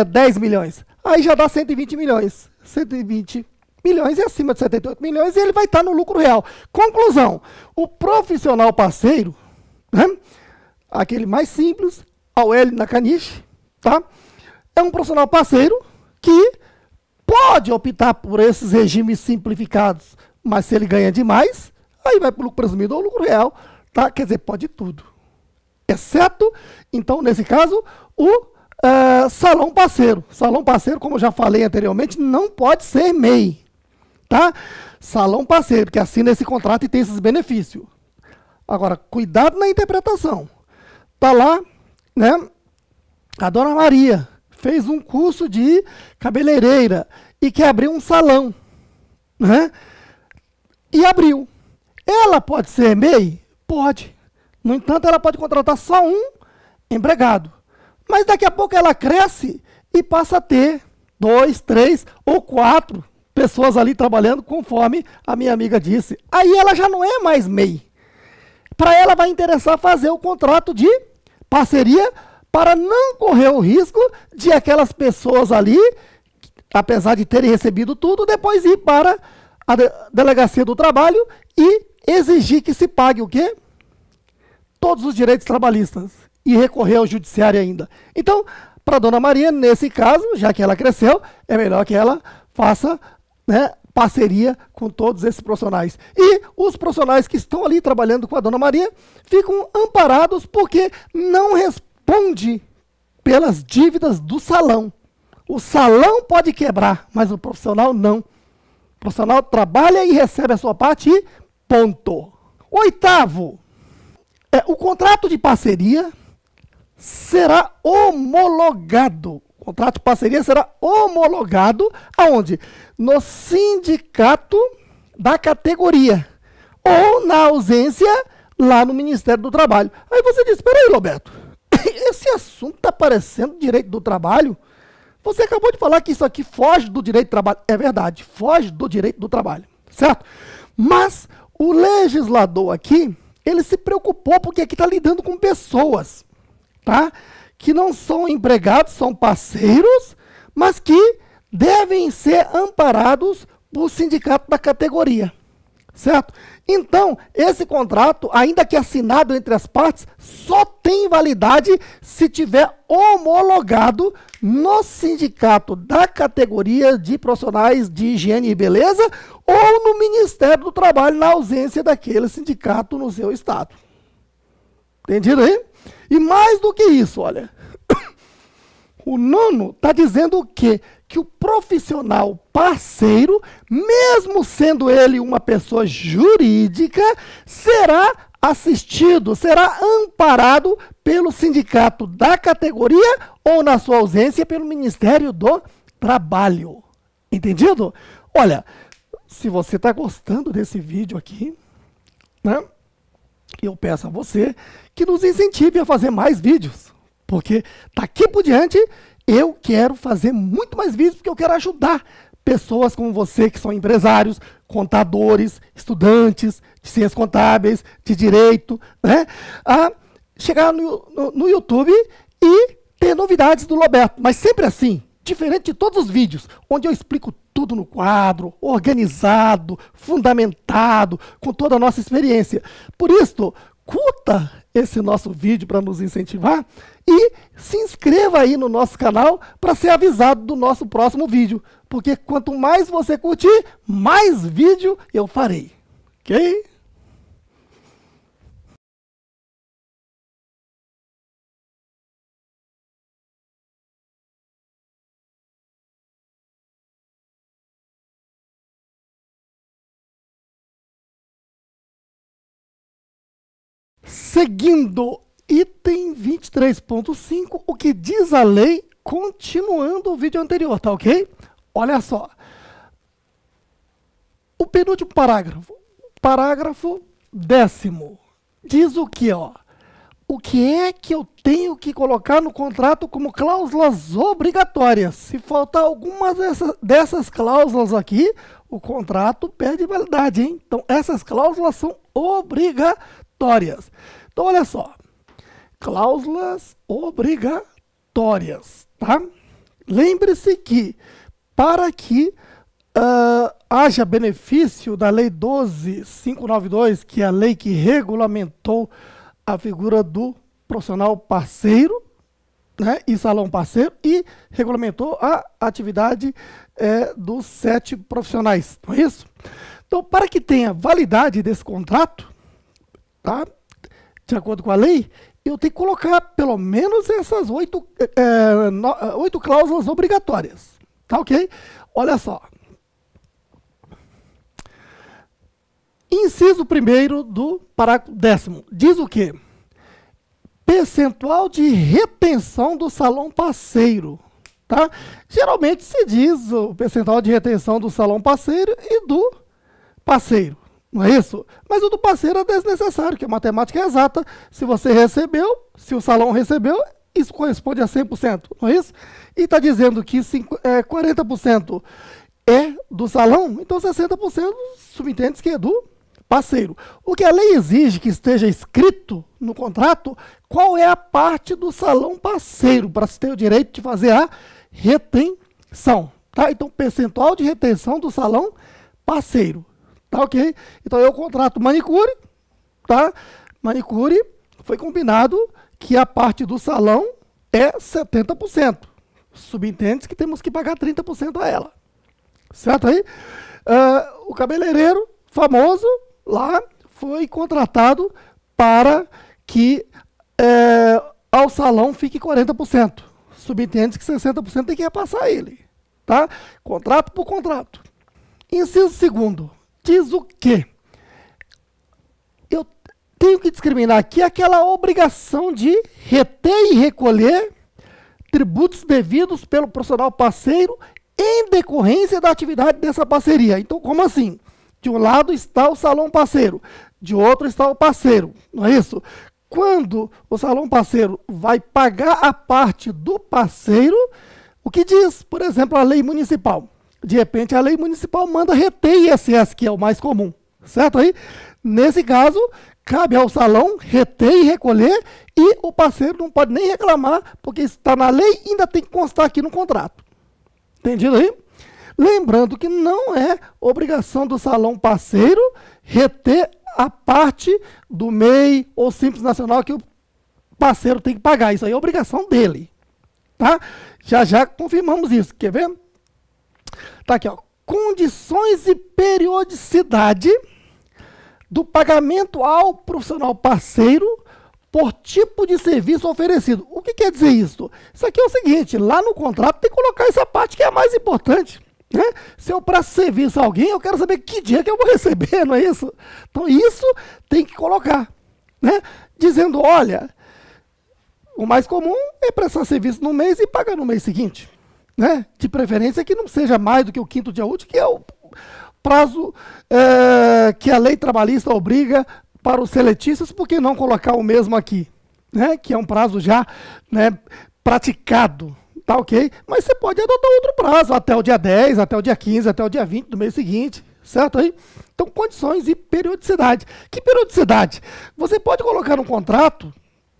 10 milhões. Aí já dá 120 milhões. 120 milhões e acima de 78 milhões, e ele vai estar no lucro real. Conclusão, o profissional parceiro, né, aquele mais simples, ao Hélio Nakanishi, tá, é um profissional parceiro que pode optar por esses regimes simplificados, mas se ele ganha demais, aí vai para o lucro presumido ou lucro real, tá? Quer dizer, pode tudo. Exceto, então, nesse caso, o salão parceiro. Salão parceiro, como eu já falei anteriormente, não pode ser MEI, tá? Salão parceiro, que assina esse contrato e tem esses benefícios. Agora, cuidado na interpretação. Tá lá, né? A dona Maria fez um curso de cabeleireira e quer abrir um salão, né? E abriu. Ela pode ser MEI? Pode. No entanto, ela pode contratar só um empregado. Mas daqui a pouco ela cresce e passa a ter 2, 3 ou 4 pessoas ali trabalhando, conforme a minha amiga disse. Aí ela já não é mais MEI. Para ela vai interessar fazer o contrato de parceria para não correr o risco de aquelas pessoas ali, apesar de terem recebido tudo, depois ir para a delegacia do trabalho e exigir que se pague o quê? Todos os direitos trabalhistas e recorrer ao judiciário ainda. Então, para a dona Maria, nesse caso, já que ela cresceu, é melhor que ela faça, né, parceria com todos esses profissionais. E os profissionais que estão ali trabalhando com a Dona Maria ficam amparados porque não responde pelas dívidas do salão. O salão pode quebrar, mas o profissional não. O profissional trabalha e recebe a sua parte e ponto. Oitavo, o contrato de parceria será homologado. O contrato de parceria será homologado aonde? No sindicato da categoria ou na ausência lá no Ministério do Trabalho. Aí você diz, espera aí, Roberto, esse assunto está parecendo direito do trabalho? Você acabou de falar que isso aqui foge do direito do trabalho. É verdade, foge do direito do trabalho, certo? Mas o legislador aqui, ele se preocupou porque aqui está lidando com pessoas, tá? Que não são empregados, são parceiros, mas que devem ser amparados por sindicato da categoria, certo? Então, esse contrato, ainda que assinado entre as partes, só tem validade se tiver homologado no sindicato da categoria de profissionais de higiene e beleza ou no Ministério do Trabalho, na ausência daquele sindicato no seu estado. Entendido aí? E mais do que isso, olha, o nono está dizendo o quê? Que o profissional parceiro, mesmo sendo ele uma pessoa jurídica, será assistido, será amparado pelo sindicato da categoria ou, na sua ausência, pelo Ministério do Trabalho. Entendido? Olha, se você está gostando desse vídeo aqui, né, eu peço a você que nos incentive a fazer mais vídeos, porque daqui por diante eu quero fazer muito mais vídeos, porque eu quero ajudar pessoas como você, que são empresários, contadores, estudantes de ciências contábeis, de direito, né, a chegar no YouTube e ter novidades do Roberto, mas sempre assim, diferente de todos os vídeos, onde eu explico tudo no quadro, organizado, fundamentado, com toda a nossa experiência. Por isso, curta esse nosso vídeo para nos incentivar e se inscreva aí no nosso canal para ser avisado do nosso próximo vídeo, porque quanto mais você curtir, mais vídeo eu farei, ok? Seguindo item 23.5, o que diz a lei, continuando o vídeo anterior, tá ok? Olha só. O penúltimo parágrafo 10º, diz o que, ó? O que é que eu tenho que colocar no contrato como cláusulas obrigatórias? Se faltar alguma dessas cláusulas aqui, o contrato perde validade, hein? Então, essas cláusulas são obrigatórias. Então, olha só. Cláusulas obrigatórias, tá? Lembre-se que, para que haja benefício da Lei 12.592, que é a lei que regulamentou a figura do profissional parceiro, né, e salão parceiro, e regulamentou a atividade dos 7 profissionais, não é isso? Então, para que tenha validade desse contrato, tá, de acordo com a lei, eu tenho que colocar pelo menos essas 8 cláusulas obrigatórias, tá ok? Olha só. Inciso 1º do parágrafo 10º, diz o quê? Percentual de retenção do salão parceiro, tá? Geralmente se diz o percentual de retenção do salão parceiro e do parceiro, não é isso? Mas o do parceiro é desnecessário, que a matemática é exata. Se você recebeu, se o salão recebeu, isso corresponde a 100%, não é isso? E está dizendo que 40% é do salão, então 60% subentende que é do parceiro. O que a lei exige que esteja escrito no contrato, qual é a parte do salão parceiro, para se ter o direito de fazer a retenção, tá? Então, percentual de retenção do salão parceiro, tá ok? Então, eu contrato manicure, tá? Manicure, foi combinado que a parte do salão é 70%. Subentende que temos que pagar 30% a ela, certo aí? o cabeleireiro famoso lá foi contratado para que ao salão fique 40%. Subentende que 60% tem que repassar a ele. Tá? Contrato por contrato. Inciso segundo, diz o quê? Eu tenho que discriminar aqui aquela obrigação de reter e recolher tributos devidos pelo profissional parceiro em decorrência da atividade dessa parceria. Então, como assim? De um lado está o salão parceiro, de outro está o parceiro, não é isso? Quando o salão parceiro vai pagar a parte do parceiro, o que diz, por exemplo, a lei municipal? De repente, a lei municipal manda reter ISS, que é o mais comum, certo aí? Nesse caso, cabe ao salão reter e recolher e o parceiro não pode nem reclamar, porque está na lei e ainda tem que constar aqui no contrato. Entendido aí? Lembrando que não é obrigação do salão parceiro reter a parte do MEI ou Simples Nacional que o parceiro tem que pagar. Isso aí é obrigação dele. Tá? Já confirmamos isso. Quer ver? Tá aqui, ó. Condições e periodicidade do pagamento ao profissional parceiro por tipo de serviço oferecido. O que quer dizer isso? Isso aqui é o seguinte, lá no contrato tem que colocar essa parte que é a mais importante. Né? Se eu presto serviço a alguém, eu quero saber que dia que eu vou receber, não é isso? Então isso tem que colocar. Né? Dizendo, olha, o mais comum é prestar serviço no mês e pagar no mês seguinte. Né? De preferência que não seja mais do que o 5º dia útil, que é o prazo que a lei trabalhista obriga para os seletistas, por que não colocar o mesmo aqui? Né? Que é um prazo já, né, praticado, tá ok? Mas você pode adotar outro prazo, até o dia 10, até o dia 15, até o dia 20 do mês seguinte, certo aí? Então, condições e periodicidade. Que periodicidade? Você pode colocar no contrato,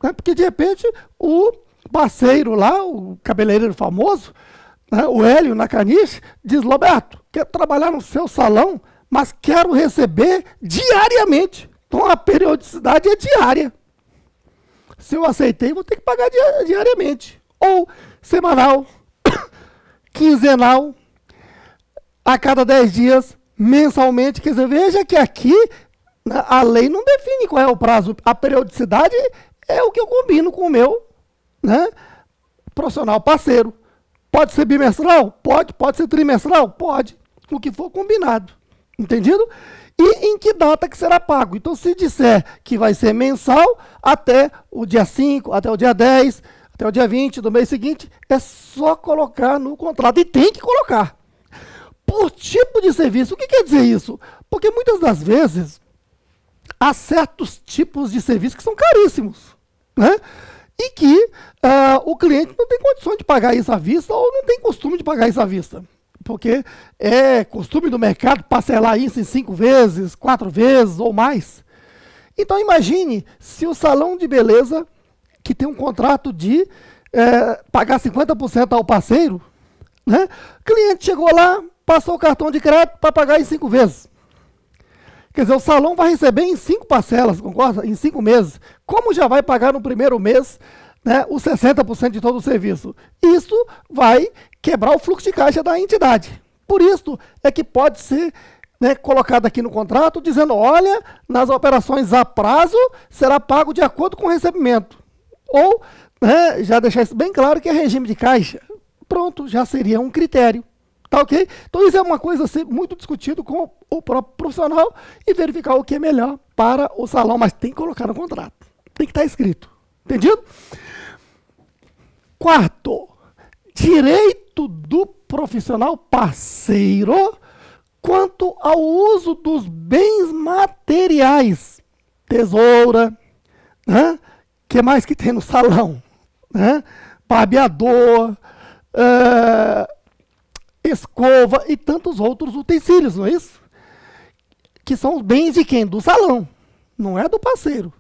né, porque de repente o parceiro lá, o cabeleireiro famoso, né, o Hélio na Caniche, diz, Roberto, quero trabalhar no seu salão, mas quero receber diariamente. Então a periodicidade é diária. Se eu aceitei, vou ter que pagar diariamente. Ou semanal, quinzenal, a cada 10 dias, mensalmente. Quer dizer, veja que aqui, né, a lei não define qual é o prazo. A periodicidade é o que eu combino com o meu, né, profissional parceiro. Pode ser bimestral? Pode. Pode ser trimestral? Pode. O que for combinado. Entendido? E em que data que será pago? Então, se disser que vai ser mensal, até o dia 5, até o dia 10, até o dia 20 do mês seguinte, é só colocar no contrato. E tem que colocar. Por tipo de serviço. O que quer dizer isso? Porque muitas das vezes, há certos tipos de serviço que são caríssimos. Né? E que o cliente não tem condições de pagar isso à vista ou não tem costume de pagar isso à vista. Porque é costume do mercado parcelar isso em 5 vezes, 4 vezes ou mais. Então imagine se o salão de beleza, que tem um contrato de pagar 50% ao parceiro, né? O cliente chegou lá, passou o cartão de crédito para pagar em 5 vezes. Quer dizer, o salão vai receber em 5 parcelas, concorda? Em 5 meses. Como já vai pagar no primeiro mês, né, os 60% de todo o serviço? Isso vai quebrar o fluxo de caixa da entidade. Por isso é que pode ser, né, colocado aqui no contrato, dizendo, olha, nas operações a prazo, será pago de acordo com o recebimento. Ou, né, já deixar isso bem claro que é regime de caixa. Pronto, já seria um critério. Tá ok? Então isso é uma coisa a ser muito discutido com o próprio profissional e verificar o que é melhor para o salão, mas tem que colocar no contrato. Tem que estar escrito. Entendido? Quarto, direito do profissional parceiro quanto ao uso dos bens materiais. Tesoura, né? Que mais que tem no salão? Né? Barbeador, escova e tantos outros utensílios, não é isso? Que são os bens de quem? Do salão, não é do parceiro.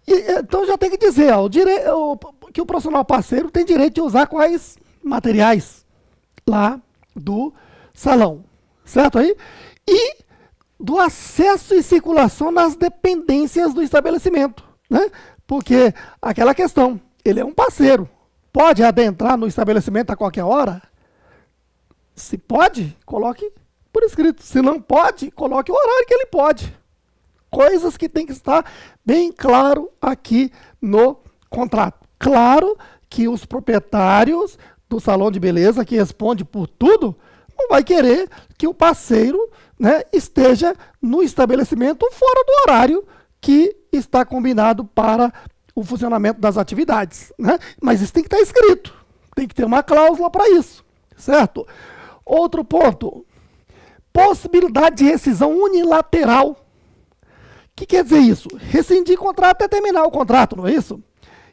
Então já tem que dizer, ó, que o profissional parceiro tem direito de usar quais materiais lá do salão, certo aí? E do acesso e circulação nas dependências do estabelecimento, né? Porque aquela questão, ele é um parceiro, pode adentrar no estabelecimento a qualquer hora? Se pode, coloque por escrito. Se não pode, coloque o horário que ele pode. Coisas que tem que estar bem claro aqui no contrato. Claro que os proprietários do salão de beleza, que responde por tudo, não vai querer que o parceiro, né, esteja no estabelecimento fora do horário que está combinado para o funcionamento das atividades, né? Mas isso tem que estar escrito, tem que ter uma cláusula para isso, certo? Outro ponto, possibilidade de rescisão unilateral. O que quer dizer isso? Rescindir contrato é terminar o contrato, não é isso?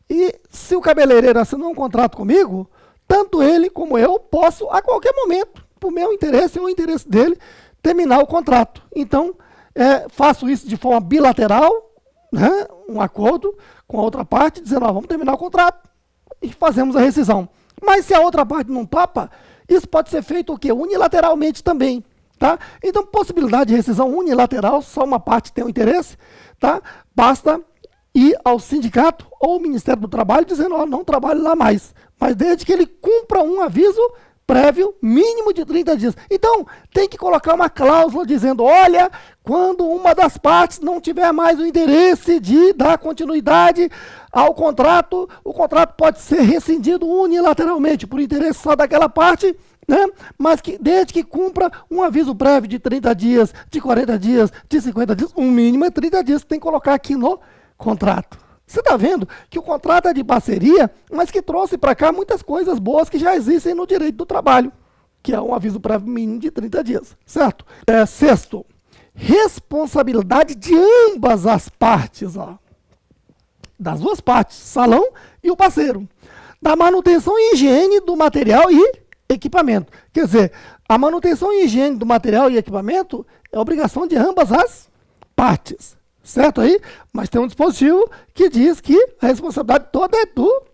E se o cabeleireiro assinou um contrato comigo, tanto ele como eu posso, a qualquer momento, por meu interesse ou o interesse dele, terminar o contrato. Então, faço isso de forma bilateral, né, um acordo com a outra parte, dizendo, ó, vamos terminar o contrato e fazemos a rescisão. Mas se a outra parte não topa, isso pode ser feito o quê? Unilateralmente também. Tá? Então, possibilidade de rescisão unilateral, só uma parte tem o interesse, tá? Basta ir ao sindicato ou ao Ministério do Trabalho dizendo, ó, não trabalhe lá mais. Mas desde que ele cumpra um aviso prévio mínimo de 30 dias. Então, tem que colocar uma cláusula dizendo, olha, quando uma das partes não tiver mais o interesse de dar continuidade ao contrato, o contrato pode ser rescindido unilateralmente por interesse só daquela parte, né? Mas que desde que cumpra um aviso prévio de 30 dias, de 40 dias, de 50 dias, um mínimo é 30 dias que tem que colocar aqui no contrato. Você está vendo que o contrato é de parceria, mas que trouxe para cá muitas coisas boas que já existem no direito do trabalho, que é um aviso prévio mínimo de 30 dias, certo? Sexto, responsabilidade de ambas as partes, ó, das duas partes, salão e o parceiro, da manutenção e higiene do material e equipamento. Quer dizer, a manutenção e higiene do material e equipamento é obrigação de ambas as partes. Certo aí? Mas tem um dispositivo que diz que a responsabilidade toda é do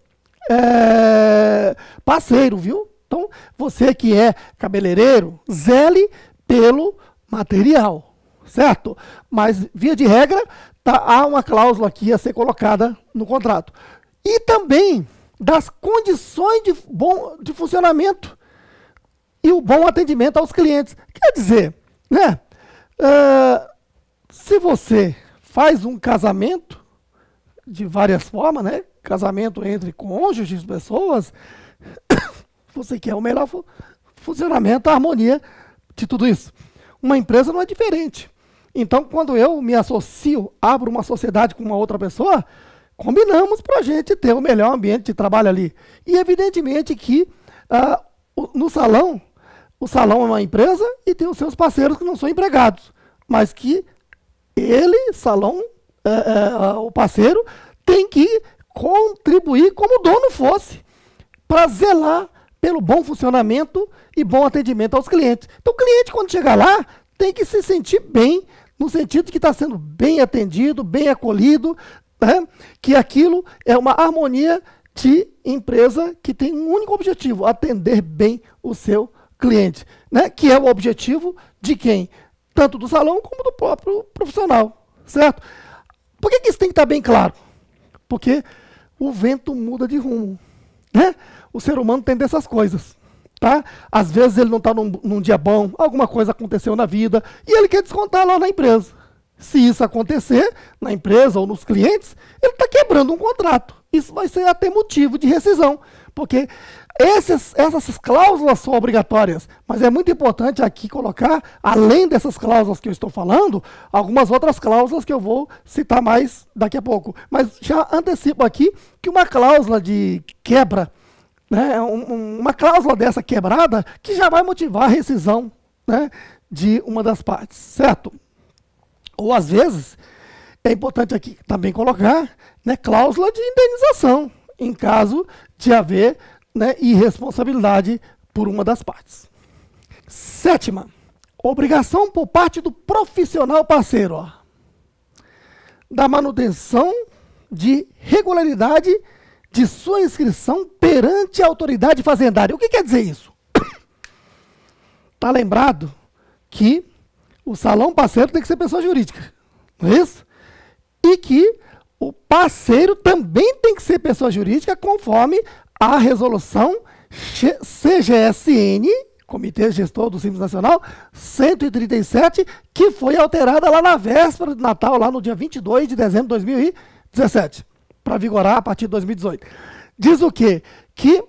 parceiro, viu? Então, você que é cabeleireiro, zele pelo material, certo? Mas, via de regra, há uma cláusula aqui a ser colocada no contrato. E também das condições de funcionamento e o bom atendimento aos clientes. Quer dizer, né? Se você faz um casamento de várias formas, né? Casamento entre cônjuges, pessoas, você quer o melhor funcionamento, a harmonia de tudo isso. Uma empresa não é diferente. Então, quando eu me associo, abro uma sociedade com uma outra pessoa, combinamos para a gente ter o melhor ambiente de trabalho ali. E evidentemente que no salão, o salão é uma empresa e tem os seus parceiros que não são empregados, mas que ele, salão, o parceiro, tem que contribuir como o dono fosse, para zelar pelo bom funcionamento e bom atendimento aos clientes. Então, o cliente, quando chegar lá, tem que se sentir bem, no sentido de que está sendo bem atendido, bem acolhido, né? Que aquilo é uma harmonia de empresa que tem um único objetivo, atender bem o seu cliente, né? Que é o objetivo de quem? Tanto do salão como do próprio profissional, certo? Por que isso tem que estar bem claro? Porque o vento muda de rumo, né? O ser humano tem dessas coisas, tá? Às vezes ele não está num dia bom, alguma coisa aconteceu na vida e ele quer descontar lá na empresa. Se isso acontecer na empresa ou nos clientes, ele está quebrando um contrato. Isso vai ser até motivo de rescisão, porque essas cláusulas são obrigatórias, mas é muito importante aqui colocar, além dessas cláusulas que eu estou falando, algumas outras cláusulas que eu vou citar mais daqui a pouco. Mas já antecipo aqui que uma cláusula de quebra, né, uma cláusula dessa quebrada, que já vai motivar a rescisão, né, de uma das partes, certo? Ou às vezes, é importante aqui também colocar, né, cláusula de indenização, em caso de haver, né, irresponsabilidade por uma das partes. Sétima, obrigação por parte do profissional parceiro, ó, da manutenção de regularidade de sua inscrição perante a autoridade fazendária. O que quer dizer isso? Está lembrado que o salão parceiro tem que ser pessoa jurídica, não é isso? E que o parceiro também tem que ser pessoa jurídica conforme a resolução CGSN Comitê Gestor do Simples Nacional 137, que foi alterada lá na véspera de Natal, lá no dia 22 de dezembro de 2017, para vigorar a partir de 2018. Diz o quê? Que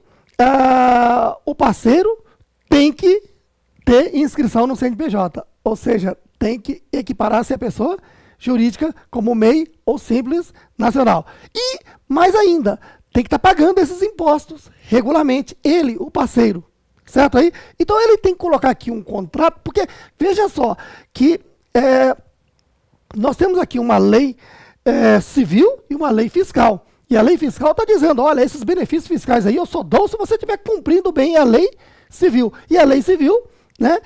o parceiro tem que ter inscrição no CNPJ, ou seja, tem que equiparar-se a pessoa jurídica como MEI ou Simples Nacional. E, mais ainda, tem que estar pagando esses impostos regularmente, ele, o parceiro. Certo aí? Então ele tem que colocar aqui um contrato, porque veja só, que nós temos aqui uma lei civil e uma lei fiscal. E a lei fiscal está dizendo, olha, esses benefícios fiscais aí eu só dou se você estiver cumprindo bem a lei civil. E a lei civil, né,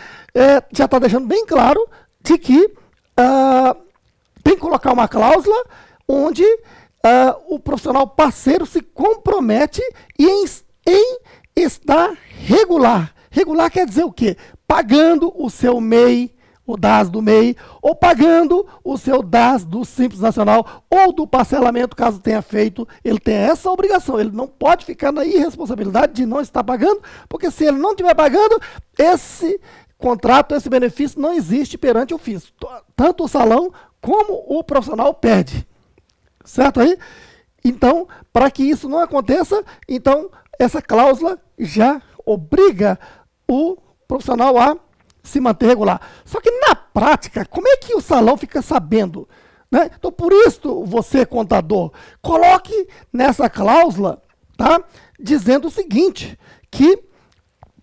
já está deixando bem claro de que tem que colocar uma cláusula onde o profissional parceiro se compromete em estar regular. Regular quer dizer o quê? Pagando o seu MEI, o DAS do MEI, ou pagando o seu DAS do Simples Nacional, ou do parcelamento, caso tenha feito, ele tem essa obrigação. Ele não pode ficar na irresponsabilidade de não estar pagando, porque se ele não estiver pagando, esse contrato, esse benefício não existe perante o fisco. Tanto o salão como o profissional perde. Certo aí? Então, para que isso não aconteça, então essa cláusula já obriga o profissional a se manter regular. Só que na prática, como é que o salão fica sabendo? Né? Então, por isso, você, contador, coloque nessa cláusula, tá, dizendo o seguinte, que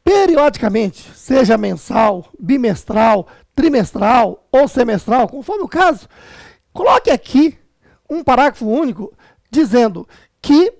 periodicamente, seja mensal, bimestral, trimestral ou semestral, conforme o caso, coloque aqui um parágrafo único dizendo que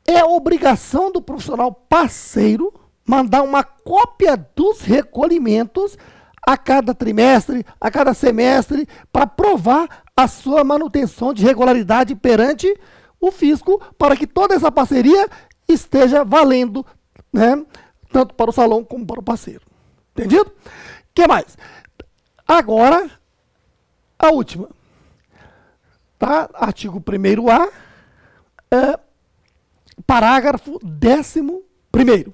é obrigação do profissional parceiro mandar uma cópia dos recolhimentos a cada trimestre, a cada semestre, para provar a sua manutenção de regularidade perante o fisco, para que toda essa parceria esteja valendo, né, tanto para o salão como para o parceiro. Entendido? O que mais? Agora, a última. Tá? Artigo 1º-A, parágrafo 11º.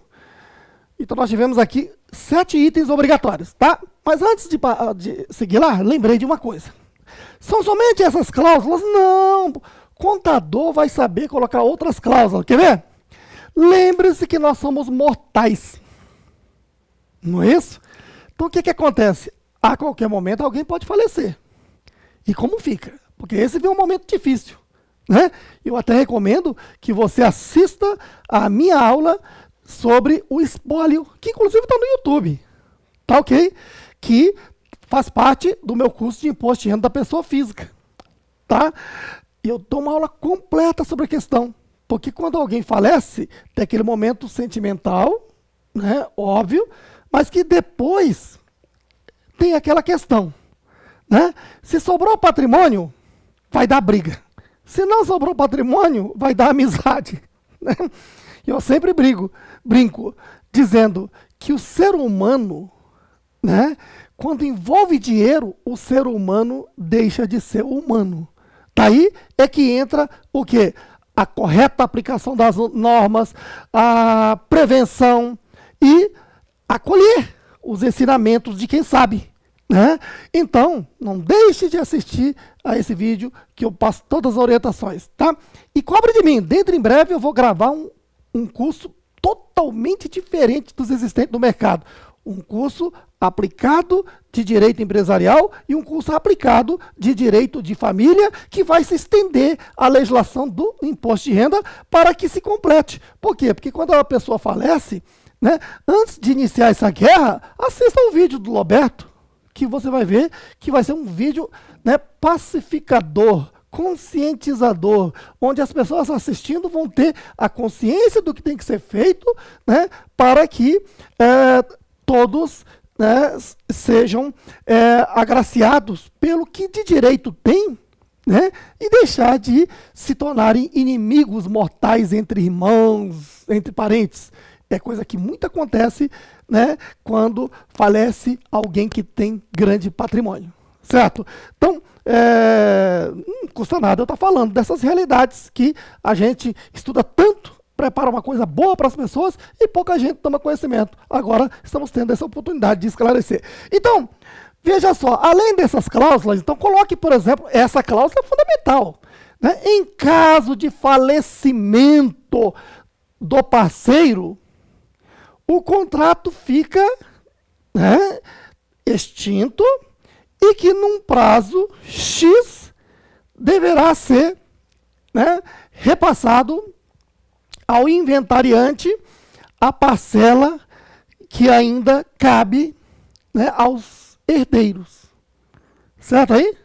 Então, nós tivemos aqui 7 itens obrigatórios, tá? Mas antes de seguir lá, lembrei de uma coisa. São somente essas cláusulas? Não! Contador vai saber colocar outras cláusulas. Quer ver? Lembre-se que nós somos mortais. Não é isso? Então, o que acontece? A qualquer momento, alguém pode falecer. E como fica? Porque esse é um momento difícil. Né? Eu até recomendo que você assista a minha aula sobre o espólio, que inclusive está no YouTube, tá ok? Que faz parte do meu curso de imposto de renda da pessoa física, tá? E eu dou uma aula completa sobre a questão, porque quando alguém falece, tem aquele momento sentimental, né? Óbvio, mas que depois tem aquela questão, né? Se sobrou patrimônio, vai dar briga. Se não sobrou patrimônio, vai dar amizade. Né? Eu sempre brinco, dizendo que o ser humano, né, quando envolve dinheiro, o ser humano deixa de ser humano. Daí é que entra o quê? A correta aplicação das normas, a prevenção e acolher os ensinamentos de quem sabe. Né? Então, não deixe de assistir a esse vídeo que eu passo todas as orientações, tá? E cobre de mim, dentro em breve eu vou gravar um curso totalmente diferente dos existentes no mercado. Um curso aplicado de direito empresarial e um curso aplicado de direito de família, que vai se estender à legislação do imposto de renda para que se complete. Por quê? Porque quando a pessoa falece, né, antes de iniciar essa guerra, assista o vídeo do Roberto, que você vai ver que vai ser um vídeo, né, pacificador, conscientizador, onde as pessoas assistindo vão ter a consciência do que tem que ser feito, né, para que todos, né, sejam agraciados pelo que de direito tem, né, e deixar de se tornarem inimigos mortais entre irmãos, entre parentes. É coisa que muito acontece, né, quando falece alguém que tem grande patrimônio, certo? Então, não custa nada eu estar falando dessas realidades que a gente estuda tanto prepara uma coisa boa para as pessoas e pouca gente toma conhecimento. Agora estamos tendo essa oportunidade de esclarecer. Então, veja só, além dessas cláusulas, então coloque, por exemplo, essa cláusula é fundamental, né? Em caso de falecimento do parceiro, o contrato fica, né, extinto e que num prazo X deverá ser, né, repassado ao inventariante a parcela que ainda cabe, né, aos herdeiros. Certo aí?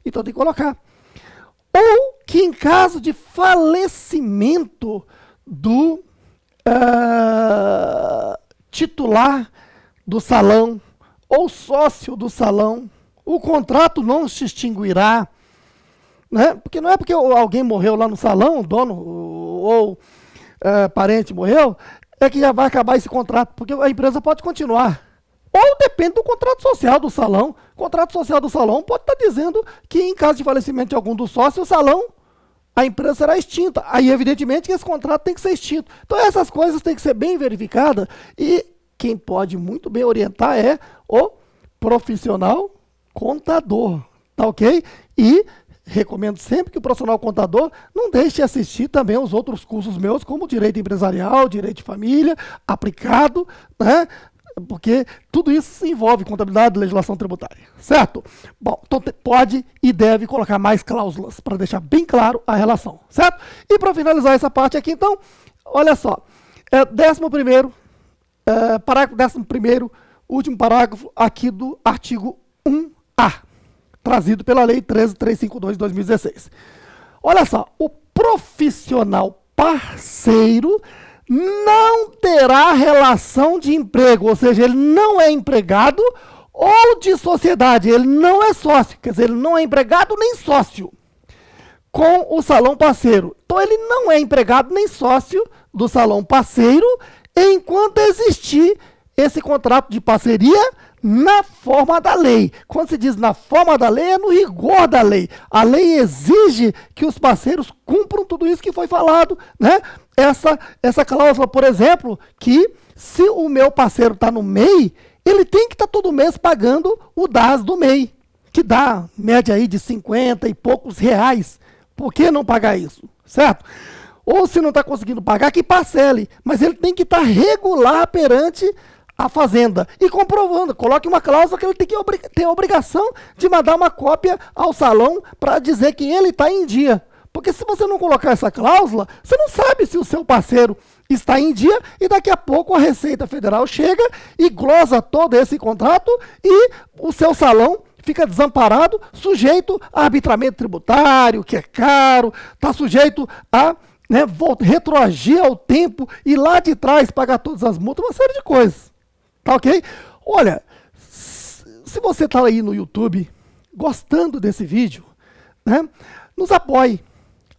Então tem que colocar. Ou que em caso de falecimento do titular do salão ou sócio do salão, o contrato não se extinguirá, né? Porque não é porque alguém morreu lá no salão, o dono ou parente morreu, é que já vai acabar esse contrato, porque a empresa pode continuar. Ou depende do contrato social do salão. O contrato social do salão pode estar dizendo que em caso de falecimento de algum dos sócios, o salão, a empresa será extinta. Aí, evidentemente, que esse contrato tem que ser extinto. Então, essas coisas têm que ser bem verificadas e quem pode muito bem orientar é o profissional contador, tá ok? E recomendo sempre que o profissional contador não deixe de assistir também os outros cursos meus, como direito empresarial, direito de família, aplicado, né? Porque tudo isso se envolve contabilidade e legislação tributária, certo? Bom, então pode e deve colocar mais cláusulas para deixar bem claro a relação, certo? E para finalizar essa parte aqui, então, olha só, 11º, parágrafo 11º, último parágrafo aqui do artigo 1A, trazido pela Lei 13.352 de 2016. Olha só, o profissional parceiro não terá relação de emprego, ou seja, ele não é empregado, ou de sociedade, ele não é sócio, quer dizer, ele não é empregado nem sócio com o salão parceiro. Então ele não é empregado nem sócio do salão parceiro enquanto existir esse contrato de parceria na forma da lei. Quando se diz na forma da lei, é no rigor da lei. A lei exige que os parceiros cumpram tudo isso que foi falado, né? Essa cláusula, por exemplo, que se o meu parceiro está no MEI, ele tem que estar todo mês pagando o DAS do MEI, que dá média aí de 50 e poucos reais. Por que não pagar isso? Certo? Ou se não está conseguindo pagar, que parcele. Mas ele tem que estar regular perante a fazenda e comprovando, coloque uma cláusula que ele tem que ter a obrigação de mandar uma cópia ao salão para dizer que ele está em dia. Porque se você não colocar essa cláusula, você não sabe se o seu parceiro está em dia e daqui a pouco a Receita Federal chega e glosa todo esse contrato e o seu salão fica desamparado, sujeito a arbitramento tributário, que é caro, está sujeito a, né, retroagir ao tempo e lá de trás pagar todas as multas, uma série de coisas. Tá ok? Olha, se você está aí no YouTube gostando desse vídeo, né, nos apoie.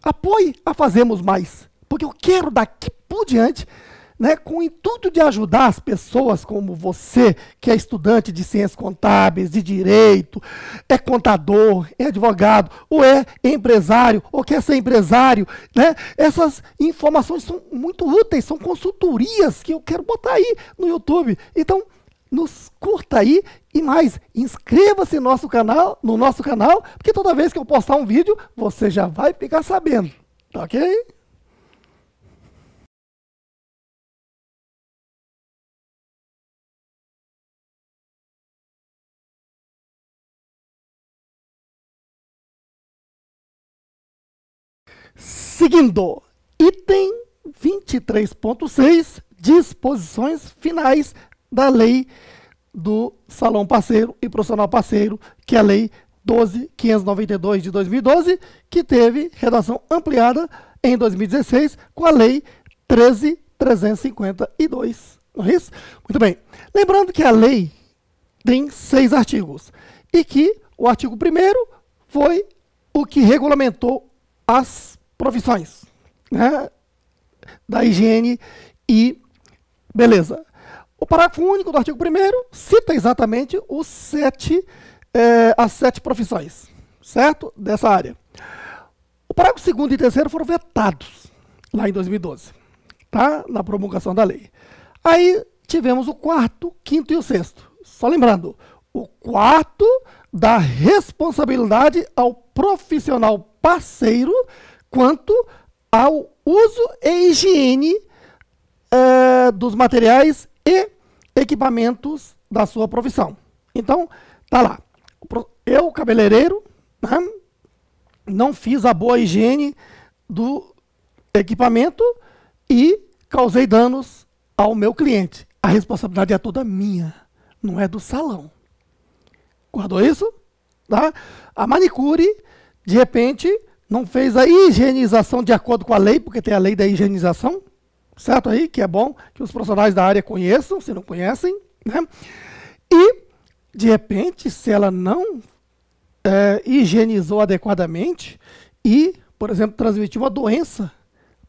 Apoie a Fazemos Mais. Porque eu quero daqui por diante, né, com o intuito de ajudar as pessoas como você, que é estudante de ciências contábeis, de direito, é contador, é advogado, ou é empresário, ou quer ser empresário, né? Essas informações são muito úteis, são consultorias que eu quero botar aí no YouTube. Então, nos curta aí e mais, inscreva-se no nosso canal, porque toda vez que eu postar um vídeo, você já vai ficar sabendo, tá ok? Seguindo, item 23.6, disposições finais da lei do Salão Parceiro e Profissional Parceiro, que é a Lei 12.592 de 2012, que teve redação ampliada em 2016 com a Lei 13.352. Não é isso? Muito bem. Lembrando que a lei tem 6 artigos e que o artigo 1º foi o que regulamentou as profissões, né, da higiene e beleza. O parágrafo único do artigo 1º cita exatamente as 7 profissões, certo? Dessa área. O parágrafo 2º e 3º foram vetados. lá em 2012, tá? Na promulgação da lei. Aí tivemos o quarto, quinto e o sexto. Só lembrando, o quarto dá responsabilidade ao profissional parceiro quanto ao uso e higiene dos materiais e equipamentos da sua profissão. Então, tá lá. Eu, cabeleireiro, né, não fiz a boa higiene do equipamento e causei danos ao meu cliente. A responsabilidade é toda minha, não é do salão. Guardou isso? Tá? A manicure, de repente, não fez a higienização de acordo com a lei, porque tem a lei da higienização, certo aí? Que é bom que os profissionais da área conheçam, se não conhecem, né? E, de repente, se ela não higienizou adequadamente e, por exemplo, transmitiu uma doença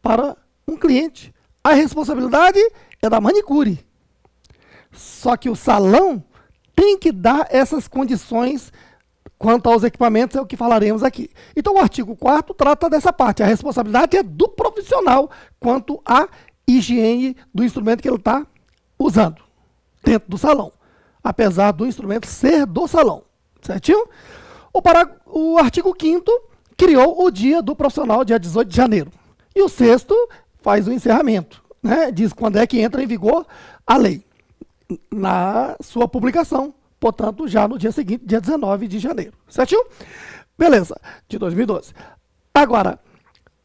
para um cliente, a responsabilidade é da manicure. Só que o salão tem que dar essas condições quanto aos equipamentos, é o que falaremos aqui. Então, o artigo 4º trata dessa parte. A responsabilidade é do profissional quanto à higiene do instrumento que ele está usando dentro do salão, apesar do instrumento ser do salão. Certinho? O artigo 5º criou o dia do profissional, dia 18 de janeiro. E o 6º faz o encerramento, né? Diz quando é que entra em vigor a lei, na sua publicação, portanto, já no dia seguinte, dia 19 de janeiro. Certinho? Beleza, de 2012. Agora,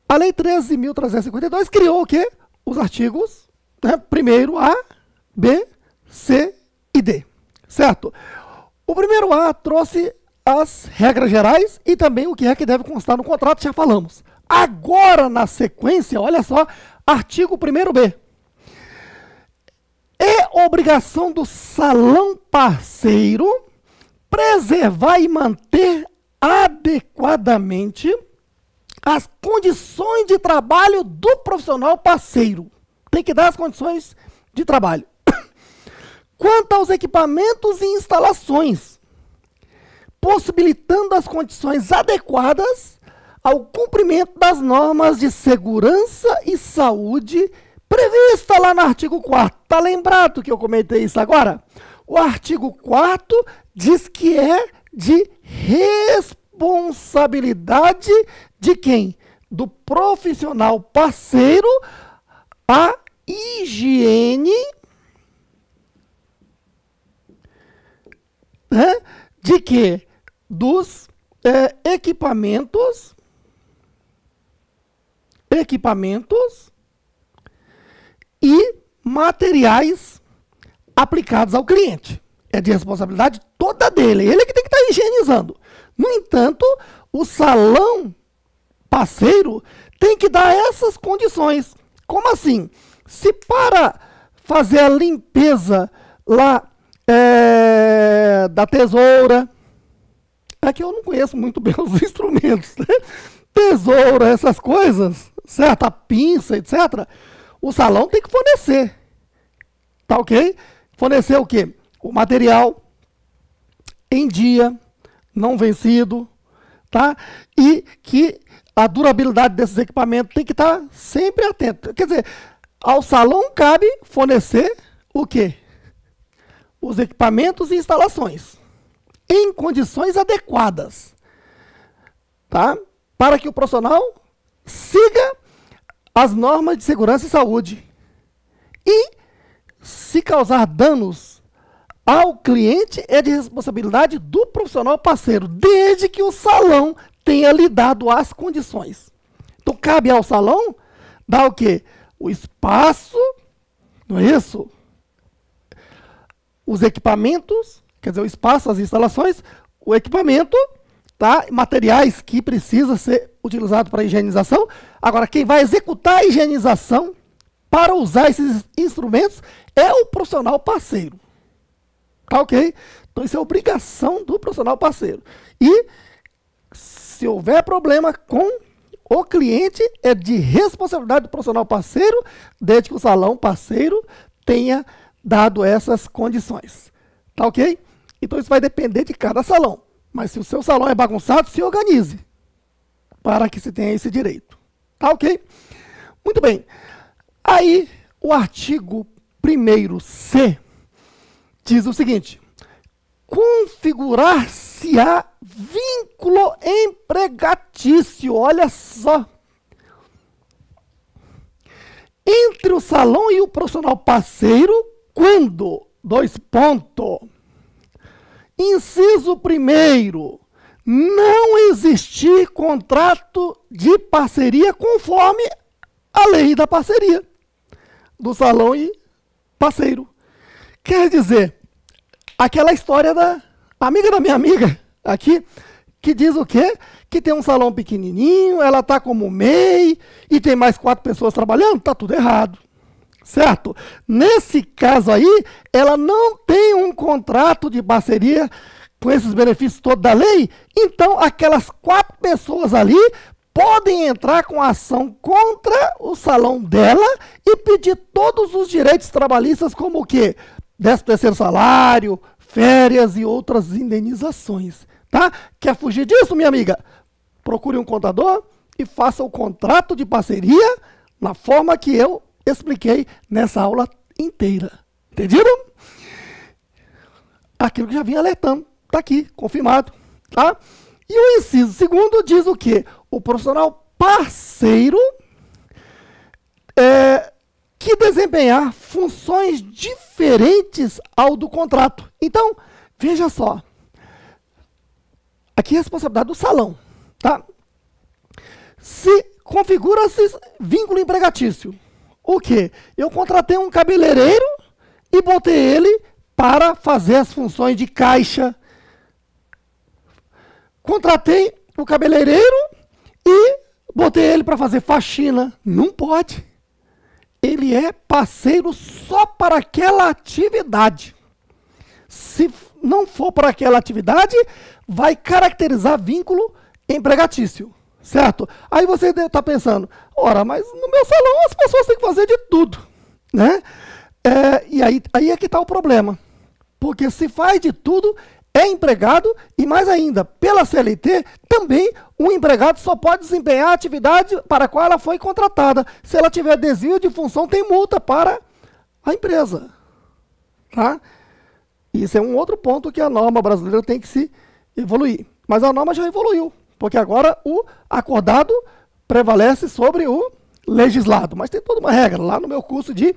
a Lei 13.352 criou o quê? Os artigos, né, primeiro A, B, C e D. Certo? O primeiro A trouxe as regras gerais e também o que é que deve constar no contrato, já falamos. Agora, na sequência, olha só, artigo 1º B. É obrigação do salão parceiro preservar e manter adequadamente as condições de trabalho do profissional parceiro. Tem que dar as condições de trabalho. Quanto aos equipamentos e instalações, possibilitando as condições adequadas ao cumprimento das normas de segurança e saúde prevista lá no artigo 4º. Tá lembrado que eu comentei isso agora? O artigo 4º diz que é de responsabilidade de quem? Do profissional parceiro a higiene, né, de quê? Dos equipamentos e materiais aplicados ao cliente. É de responsabilidade toda dele. Ele que tem que estar higienizando. No entanto, o salão parceiro tem que dar essas condições. Como assim? Se para fazer a limpeza lá da tesoura, é que eu não conheço muito bem os instrumentos, né? Tesoura, essas coisas, certo? A pinça, etc. O salão tem que fornecer. Tá ok? Fornecer o quê? O material em dia, não vencido, tá? E que a durabilidade desses equipamentos tem que estar sempre atento. Quer dizer, ao salão cabe fornecer o quê? Os equipamentos e instalações em condições adequadas, tá? Para que o profissional siga as normas de segurança e saúde. E se causar danos ao cliente, é de responsabilidade do profissional parceiro, desde que o salão tenha lhe dado as condições. Então, cabe ao salão dar o quê? O espaço, não é isso? Os equipamentos, quer dizer, o espaço, as instalações, o equipamento, tá? Materiais que precisam ser utilizados para higienização. Agora, quem vai executar a higienização para usar esses instrumentos é o profissional parceiro. Tá ok? Então, isso é obrigação do profissional parceiro. E, se houver problema com o cliente, é de responsabilidade do profissional parceiro, desde que o salão parceiro tenha dado essas condições. Tá ok? Então, isso vai depender de cada salão. Mas, se o seu salão é bagunçado, se organize para que se tenha esse direito. Tá ok? Muito bem. Aí, o artigo 1º-C diz o seguinte: configurar-se-á vínculo empregatício, olha só, entre o salão e o profissional parceiro, quando, inciso 1º, não existir contrato de parceria conforme a lei da parceria do salão e parceiro. Quer dizer, aquela história da amiga da minha amiga aqui, que diz o quê? Que tem um salão pequenininho, ela está como MEI e tem mais 4 pessoas trabalhando, está tudo errado, certo? Nesse caso aí, ela não tem um contrato de parceria com esses benefícios todos da lei, então aquelas 4 pessoas ali podem entrar com ação contra o salão dela e pedir todos os direitos trabalhistas, como o quê? 13º salário, férias e outras indenizações, tá? Quer fugir disso, minha amiga? Procure um contador e faça o contrato de parceria na forma que eu expliquei nessa aula inteira. Entenderam? Aquilo que já vinha alertando, tá aqui, confirmado, tá? E o inciso 2º diz o quê? O profissional parceiro que desempenhar funções diferentes ao do contrato. Então, veja só. Aqui é a responsabilidade do salão, tá? Se configura-se vínculo empregatício. O quê? Eu contratei um cabeleireiro e botei ele para fazer as funções de caixa. Contratei o cabeleireiro e botei ele para fazer faxina. Não pode. Ele é parceiro só para aquela atividade. Se não for para aquela atividade, vai caracterizar vínculo empregatício, certo? Aí você está pensando, ora, mas no meu salão as pessoas têm que fazer de tudo, né? E aí é que está o problema. Porque se faz de tudo, é empregado e, mais ainda, pela CLT, também o empregado só pode desempenhar a atividade para a qual ela foi contratada. Se ela tiver desvio de função, tem multa para a empresa. Tá? Isso é um outro ponto que a norma brasileira tem que se evoluir. Mas a norma já evoluiu, porque agora o acordado prevalece sobre o legislado. Mas tem toda uma regra. Lá no meu curso de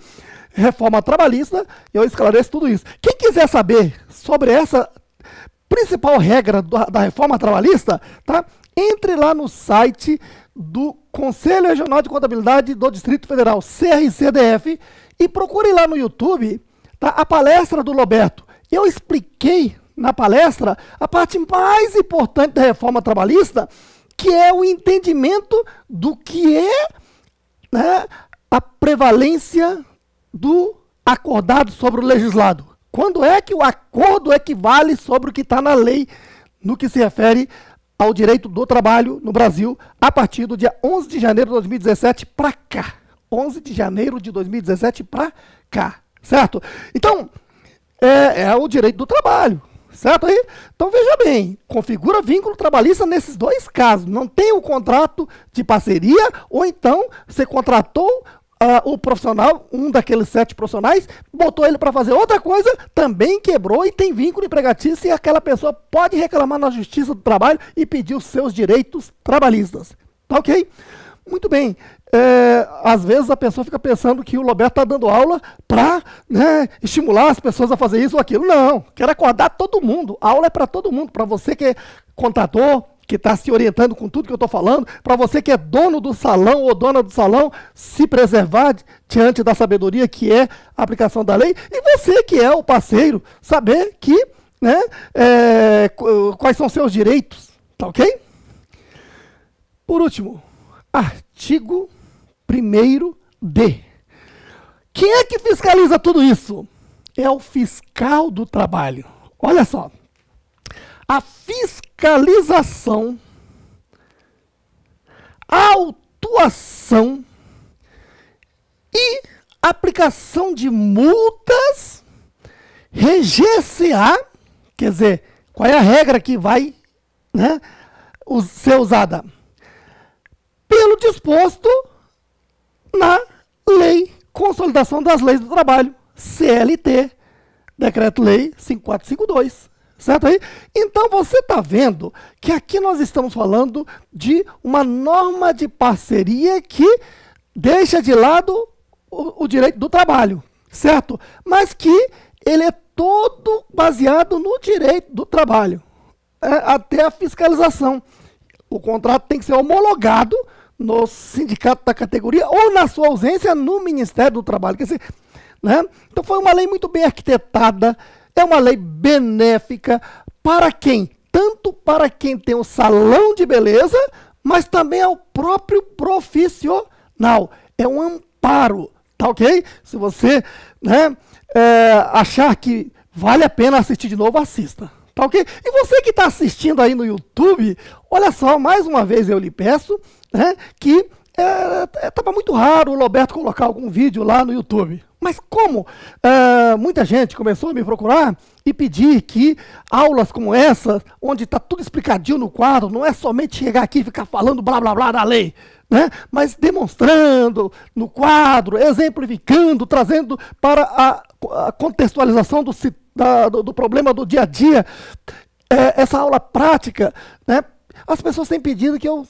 reforma trabalhista, eu esclareço tudo isso. Quem quiser saber sobre essa principal regra da reforma trabalhista, tá? Entre lá no site do Conselho Regional de Contabilidade do Distrito Federal, CRCDF, e procure lá no YouTube, tá, a palestra do Roberto. Eu expliquei na palestra a parte mais importante da reforma trabalhista, que é o entendimento do que é, né, a prevalência do acordado sobre o legislado. Quando é que o acordo equivale sobre o que está na lei, no que se refere ao direito do trabalho no Brasil, a partir do dia 11 de janeiro de 2017 para cá. 11 de janeiro de 2017 para cá, certo? Então, é o direito do trabalho, certo aí? Então, veja bem, configura vínculo trabalhista nesses 2 casos. Não tem o contrato de parceria, ou então você contratou o profissional, um daqueles 7 profissionais, botou ele para fazer outra coisa, também quebrou e tem vínculo empregatício, e aquela pessoa pode reclamar na Justiça do Trabalho e pedir os seus direitos trabalhistas. Tá ok? Muito bem. Às vezes a pessoa fica pensando que o Roberto está dando aula para, né, estimular as pessoas a fazer isso ou aquilo. Não, quero acordar todo mundo. A aula é para todo mundo, para você que é contador, que está se orientando com tudo que eu estou falando, para você que é dono do salão ou dona do salão, se preservar diante da sabedoria que é a aplicação da lei, e você que é o parceiro, saber que, né, quais são seus direitos, tá ok? Por último, artigo 1º-D. Quem é que fiscaliza tudo isso? É o fiscal do trabalho. Olha só. A fiscalização, a autuação e aplicação de multas, reger-se-á, quer dizer, qual é a regra que vai, né, ser usada? Pelo disposto na Lei Consolidação das Leis do Trabalho, CLT, Decreto-Lei 5452. Certo aí? Então você está vendo que aqui nós estamos falando de uma norma de parceria que deixa de lado o direito do trabalho, certo? Mas que ele é todo baseado no direito do trabalho, até a fiscalização. O contrato tem que ser homologado no sindicato da categoria ou, na sua ausência, no Ministério do Trabalho. Quer dizer, né? Então foi uma lei muito bem arquitetada. É uma lei benéfica para quem? Tanto para quem tem o salão de beleza, mas também ao próprio profissional. É um amparo, tá ok? Se você, né, achar que vale a pena assistir de novo, assista, tá ok? E você que está assistindo aí no YouTube, olha só, mais uma vez eu lhe peço, né, que estava muito raro o Roberto colocar algum vídeo lá no YouTube. Mas como muita gente começou a me procurar e pedir que aulas como essa, onde está tudo explicadinho no quadro, não é somente chegar aqui e ficar falando blá blá blá da lei, né? Mas demonstrando no quadro, exemplificando, trazendo para a contextualização do problema do dia a dia, essa aula prática, né? As pessoas têm pedido que eu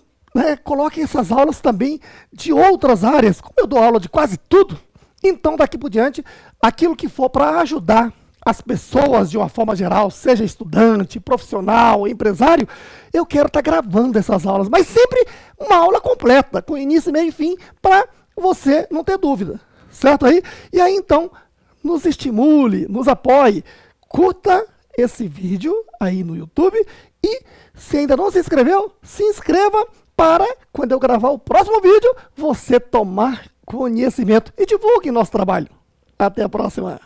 coloque essas aulas também de outras áreas. Como eu dou aula de quase tudo, então daqui por diante, aquilo que for para ajudar as pessoas de uma forma geral, seja estudante, profissional, empresário, eu quero estar gravando essas aulas, mas sempre uma aula completa, com início, meio e fim, para você não ter dúvida, certo aí? E aí então, nos estimule, nos apoie, curta esse vídeo aí no YouTube e se ainda não se inscreveu, se inscreva para, quando eu gravar o próximo vídeo, você tomar conhecimento e divulgue nosso trabalho. Até a próxima!